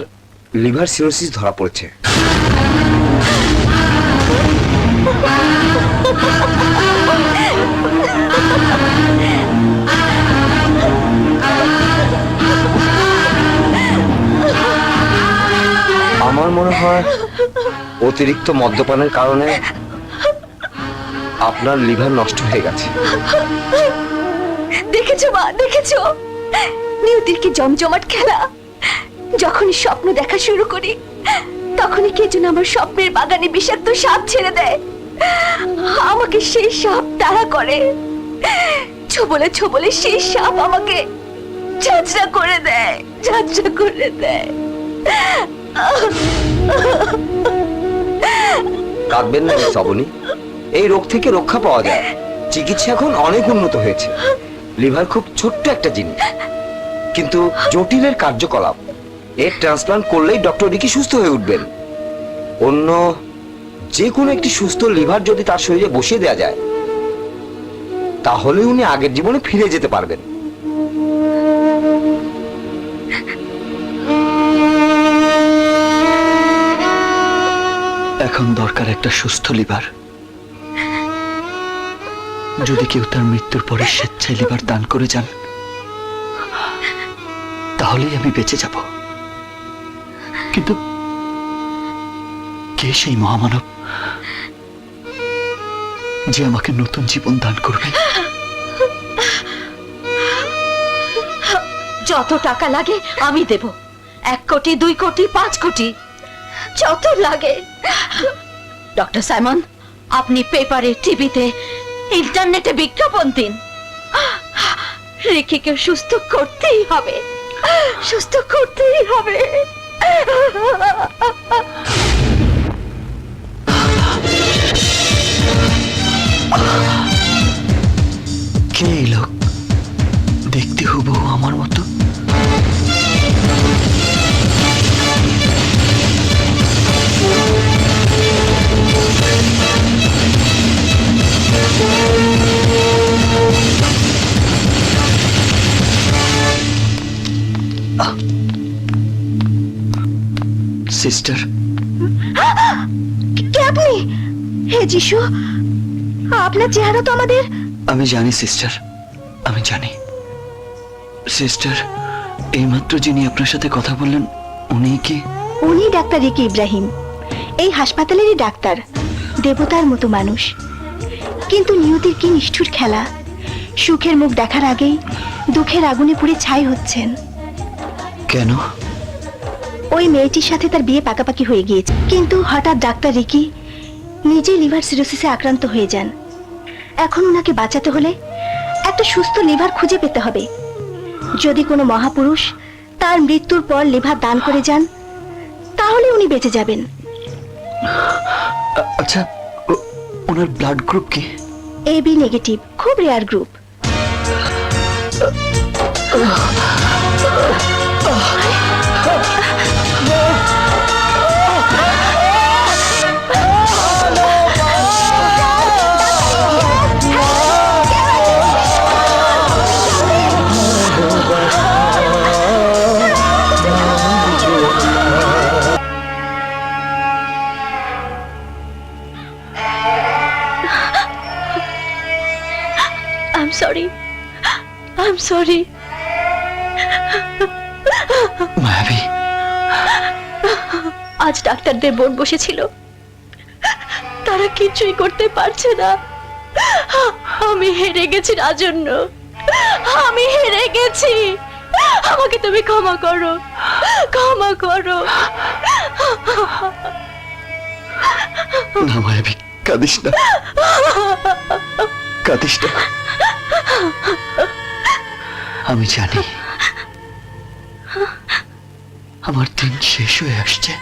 লিভার সিরোসিস ধরা পড়েছে। আমার মনে হয় অতিরিক্ত মদ্যপানের কারণে আপনার লিভার নষ্ট হয়ে গেছে। দেখেছো মা, দেখেছো নিয়তির কি জমজমাট খেলা। যখনই স্বপ্ন দেখা শুরু করি, তখনই কে যেন আমার স্বপ্নের বাগানে বিষাক্ত সাপ ছেড়ে দেয়। আমাকে সেই সাপ তাড়া করে, ছোবলে ছোবলে সেই সাপ আমাকে ঝাঁঝরা করে দেয়, ঝাঁঝরা করে দেয়। কাঁদবেন না মিস অবনী, এই রোগ থেকে রক্ষা পাওয়া যায়। চিকিৎসা এখন অনেক উন্নত হয়েছে। লিভার খুব ছোট্ট একটা জিনিস, কিন্তু জটিলের কার্যকলাপ। এর ট্রান্সপ্লান্ট করলেই ডক্টর রিকি সুস্থ হয়ে উঠবেন। অন্য যে কোনো একটি সুস্থ লিভার যদি তার শরীরে বসিয়ে দেওয়া যায়, তাহলে উনি আগের জীবনে ফিরে যেতে পারবেন। এখন দরকার একটা সুস্থ লিভার। যদি কেউ তার মৃত্যুর পরে স্বেচ্ছায় লিভার দান করে যান, তাহলেই আমি বেঁচে যাব। কিন্তু কে সেই মহামানব যে আমাকে নতুন জীবন দান করবে? যত টাকা লাগে আমি দেব, 1 কোটি, 2 কোটি, 5 কোটি, যত লাগে। ডক্টর সাইমন, আপনি পেপারে, টিভিতে, ইন্টারনেটে বিজ্ঞাপন দিন। রিকিকে সুস্থ করতেই হবে, সুস্থ করতেই হবে। কে এই লোক? দেখতে হুবহু আমার মতো। সিস্টার, কে আপনি? হে যিশু, আপনার চেহারা তো আমাদের। আমি জানি সিস্টার, আমি জানি। সিস্টার, এইমাত্র যিনি আপনার সাথে কথা বললেন উনি কি? উনি ডাক্তার রিকি ইব্রাহিম, এই হাসপাতালেরই ডাক্তার। দেবতার মতো মানুষ, কিন্তু নিয়তির কি নিষ্ঠুর খেলা। সুখের মুখ দেখার আগেই দুঃখের আগুনে পুড়ে ছাই হচ্ছেন। কেন? ওই মেয়েটির সাথে তার বিয়ে পাকাপাকি হয়ে গিয়েছে, কিন্তু হঠাৎ ডাক্তার রিকি নিজে লিভার সিরোসিসে আক্রান্ত হয়ে যান। এখন ওনাকে বাঁচাতে হলে একটা সুস্থ লিভার খুঁজে পেতে হবে। যদি কোনো মহাপুরুষ তার মৃত্যুর পর লিভার দান করে যান, তাহলে উনি বেঁচে যাবেন। আচ্ছা, ওনার ব্লাড গ্রুপ কি? AB নেগেটিভ, খুব rare group. I'm sorry. I'm sorry. মায়াবী, আজ ডাক্তারদের বোর্ড বসেছিল, তারা কিছুই করতে পারছে না। আমি হেরে গেছি রাজন্য, আমি হেরে গেছি। আমাকে তুমি ক্ষমা করো, ক্ষমা করো। না মায়াবী, কাঁদিস না, কাঁদিস না। আমি জানি আমার দিন শেষ হয়ে আসছে।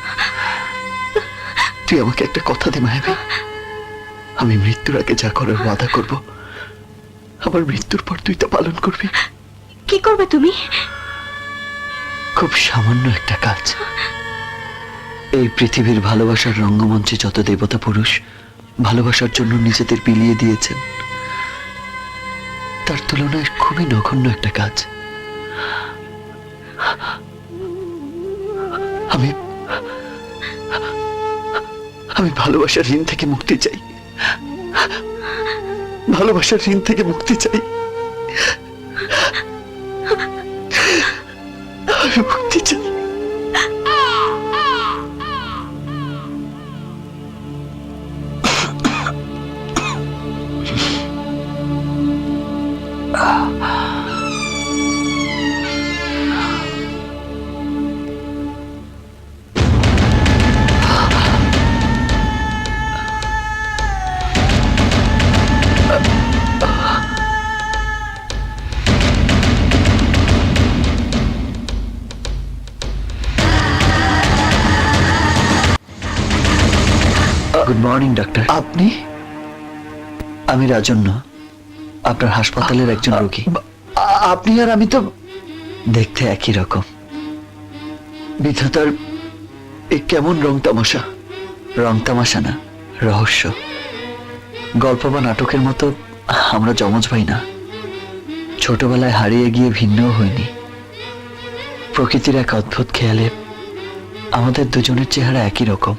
তুই আমাকে একটা কথা দে মায়াবী, আমি মৃত্যুর আগে যা করার ওয়াদা করব, আমার মৃত্যুর পর তুই তা পালন করবি। কি করবে তুমি? খুব সামান্য একটা কাজ। এই পৃথিবীর ভালোবাসার রঙ্গমঞ্চে যত দেবতা পুরুষ ভালোবাসার জন্য নিজেদের বিলিয়ে দিয়েছেন, তার তুলনায় খুবই নগণ্য একটা কাজ। আমি আমি ভালোবাসার ঋণ থেকে মুক্তি চাই, ভালোবাসার ঋণ থেকে মুক্তি চাই, আমি মুক্তি চাই। Good morning doctor. আপনি? আমি রাজন্য, আপনার হাসপাতালের একজন রোগী। আপনি আর আমি তো দেখতে একই রকম। বিধাতার এ কেমন রং তামাশা। রং তামাশা না, রহস্য। গল্প বা নাটকের মতো আমরা যমজ ভাই না। ছোটবেলায় হারিয়ে গিয়ে ভিন্নও হইনি। প্রকৃতির এক অদ্ভুত খেয়ালে আমাদের দুজনের চেহারা একই রকম।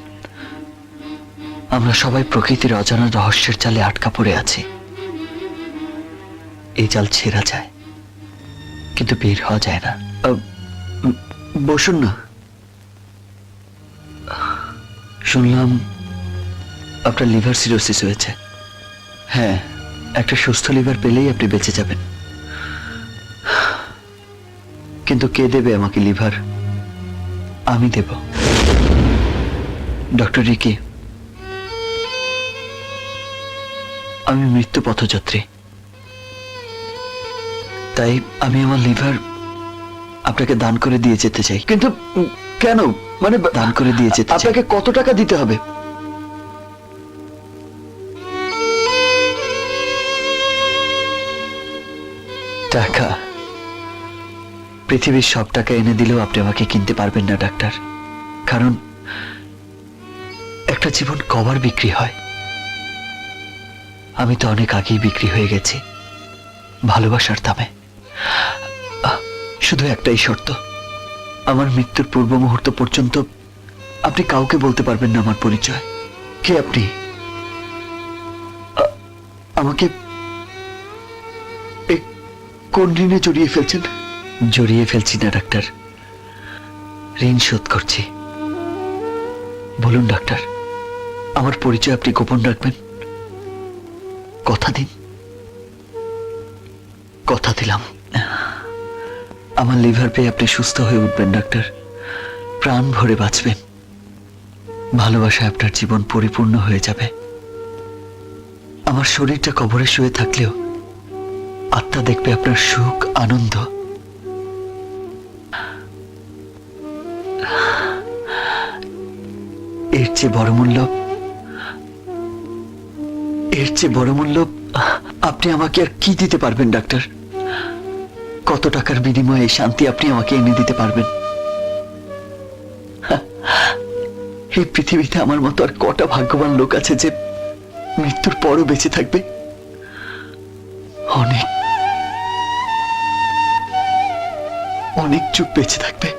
আমরা সবাই প্রকৃতির অজানা রহস্যের জালে আটকা পড়ে আছি। এই জাল ছেঁড়া যায়, কিন্তু বের হওয়া যায় না। বসুন না। শুনলাম আপনার লিভার সিরোসিস হয়েছে। হ্যাঁ, একটা সুস্থ লিভার পেলেই আপনি বেঁচে যাবেন। কিন্তু কে দেবে আমাকে লিভার? আমি দেব। ডক্টর রিকি, আমি মৃত্যু পথযাত্রী, তাই আমি আমার লিভার আপনাকে দান করে দিয়ে যেতে চাই। কিন্তু কেন? মানে দান করে দিয়ে যেতে চাই। আপনাকে কত টাকা দিতে হবে? টাকা? পৃথিবীর সব টাকা এনে দিলেও আপনি আমাকে কিনতে পারবেন না ডাক্তার, কারণ একটা জীবন কবার বিক্রি হয়? আমি তো অনেক আগেই বিক্রি হয়ে গেছি ভালোবাসার দামে। শুধু একটাই শর্ত, আমার মৃত্যুর পূর্ব মুহূর্ত পর্যন্ত আপনি কাউকে বলতে পারবেন না আমার পরিচয়। কে আপনি? আমাকে কোন ঋণে জড়িয়ে ফেলছেন? জড়িয়ে ফেলছি না ডাক্তার, ঋণ শোধ করছি। বলুন ডাক্তার, আমার পরিচয় আপনি গোপন রাখবেন? কথা দিন। কথা দিলাম। আমার লিভার পেয়ে আপনি সুস্থ হয়ে উঠবেন ডাক্তার, প্রাণ ভরে বাঁচবেন। ভালোবাসায় আপনার জীবন পরিপূর্ণ হয়ে যাবে। আমার শরীরটা কবরে শুয়ে থাকলেও আত্মা দেখবে আপনার সুখ, আনন্দ। এর চেয়ে বড় মূল্য আপনি আমাকে আর কি দিতে পারবেন ডাক্তার? কত টাকার বিনিময়ে শান্তি আপনি আমাকে এনে দিতে পারবেন? এই পৃথিবীতে আমার মতো আর কটা ভাগ্যবান লোক আছে যে মৃত্যুর পরও বেঁচে থাকবে? অনেক অনেক যুগ বেঁচে থাকবে।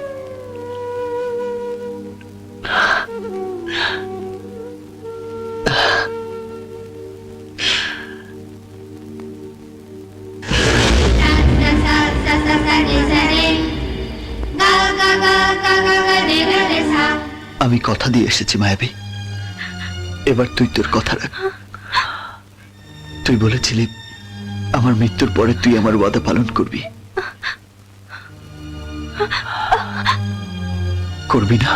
আমি কথা দিয়ে এসেছি মায়াবী, এবার তুই তোর কথা রাখ। তুই বলেছিলি আমার মৃত্যুর পরে তুই আমার ওয়াদা পালন করবি, করবি না?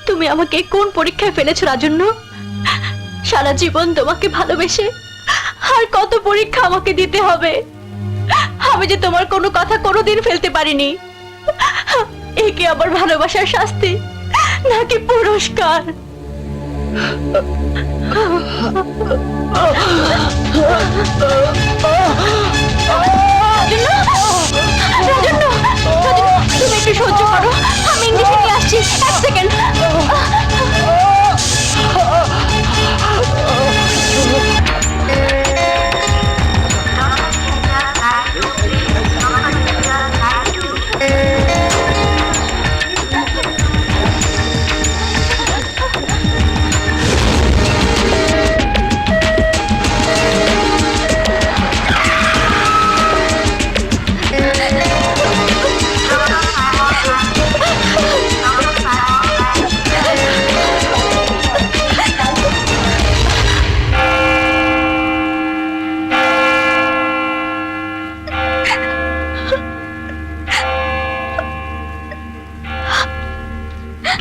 তুমি আমাকে কোন পরীক্ষায় ফেলেছো রাজন্য? সারা জীবন তোমাকে ভালোবেসে আর কত পরীক্ষা আমাকে দিতে হবে? আমি যে তোমার কোনো কথা কোনোদিন ফেলতে পারিনি। একে আবার ভালোবাসার শাস্তি নাকি পুরস্কার? তুমি একটু সহ্য করো, আমি ইংলিশে নিয়ে আসছি। এক সেকেন্ড।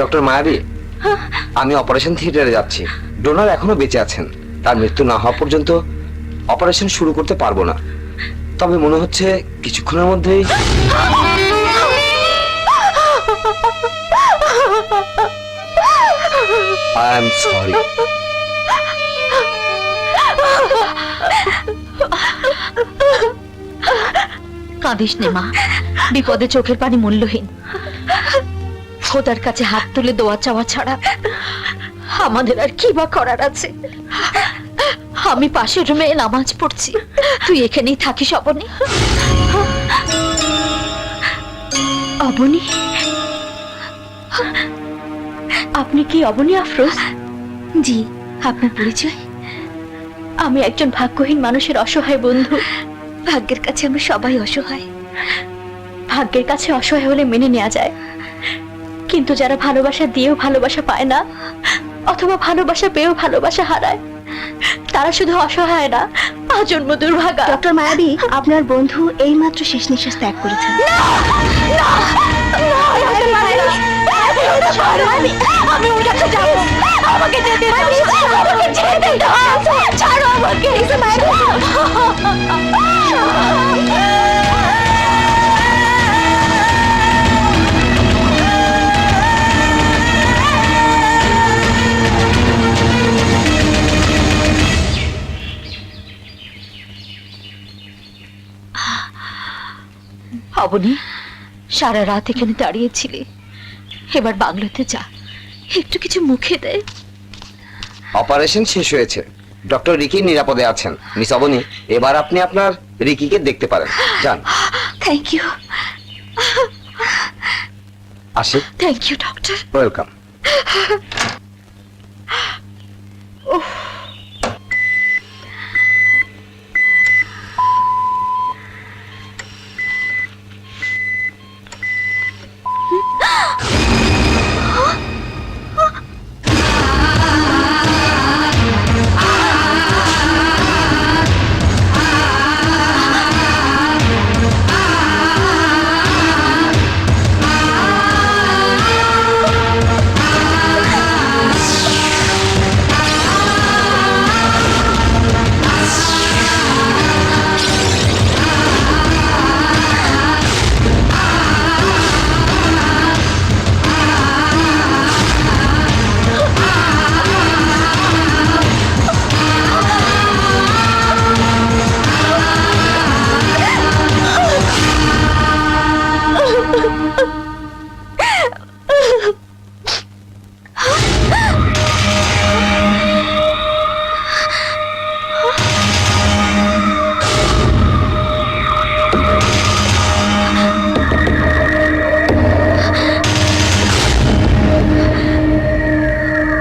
ডক্টর মায়াবী, আমি অপারেশন থিয়েটারে যাচ্ছি। ডোনার এখনো বেঁচে আছেন, তার মৃত্যু না হওয়া পর্যন্ত অপারেশন শুরু করতে পারবো না। তবে মনে হচ্ছে কিছুক্ষণের মধ্যেই। I am sorry. কাঁদিস নে মা, বিপদে চোখের পানি মূল্যহীন। খোদার কাছে হাত তুলে দোয়া চাওয়া ছাড়া আমাদের আর কি বা করার আছে? আমি পাশের রুমে নামাজ পড়ছি, তুই এখানেই থাকিস। অবনী, অবনী, আপনি কি অবনী আফরোজ? জি। আপনার পরিচয়? আমি একজন ভাগ্যহীন মানুষের অসহায় বন্ধু। ভাগ্যের কাছে আমরা সবাই অসহায়। ভাগ্যের কাছে অসহায় হলে মেনে নেওয়া যায়, কিন্তু যারা ভালোবাসা দিয়েও ভালোবাসা পায় না, অথবা ভালোবাসা পেয়েও ভালোবাসা হারায়, তারা শুধু অসহায় না, আজন্ম দুর্ভাগা। ডক্টর মায়াবী, আপনার বন্ধু এইমাত্র শেষ নিঃশ্বাস ত্যাগ করেছেন। আমি ওর কাছে যাব। আমাকে যেতে দাও, আমাকে যেতে দাও, ছাড়ো আমাকে। অবনী, সারা রাত এখানে দাঁড়িয়েছিলি, এবার বাংলোতে যা, একটু কিছু মুখে দে। অপারেশন শেষ হয়েছে, ডক্টর রিকি নিরাপদে আছেন। মিস অবনী, এবার আপনি আপনার রিকিকে দেখতে পারেন, যান। থ্যাংক ইউ, আসি। Thank you doctor. ওয়েলকাম।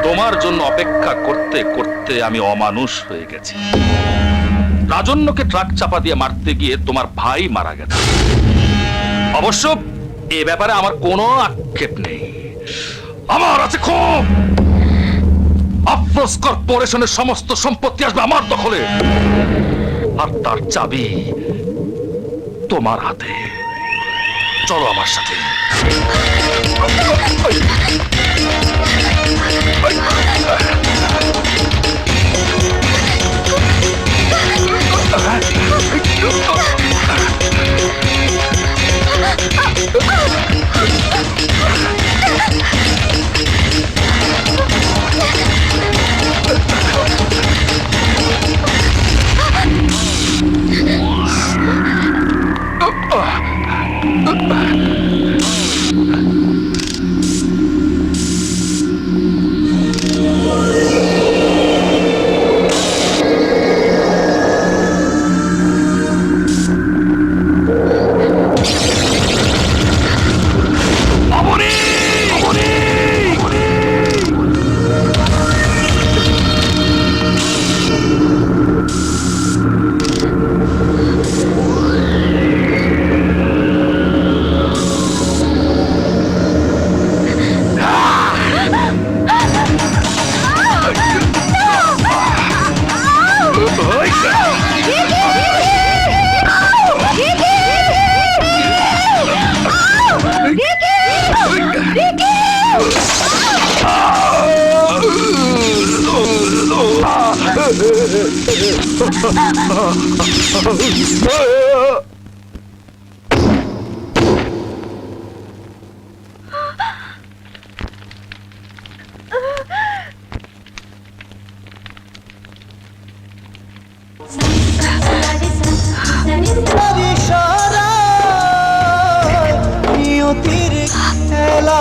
তোমার জন্য অপেক্ষা করতে করতে আমি অমানুষ হয়ে গেছি। রাজন্যকে ট্রাক চাপা দিয়ে মারতে গিয়ে তোমার ভাই মারা গেছে। অবশ্য এ ব্যাপারে আমার কোনো আক্ষেপ নেই, আমার আছে খুব। আফরোজ কর্পোরেশনের সমস্ত সম্পত্তি আসবে আমার দখলে, আর তার চাবি তোমার হাতে। চলো আমার সাথে। নিয়তির খেলা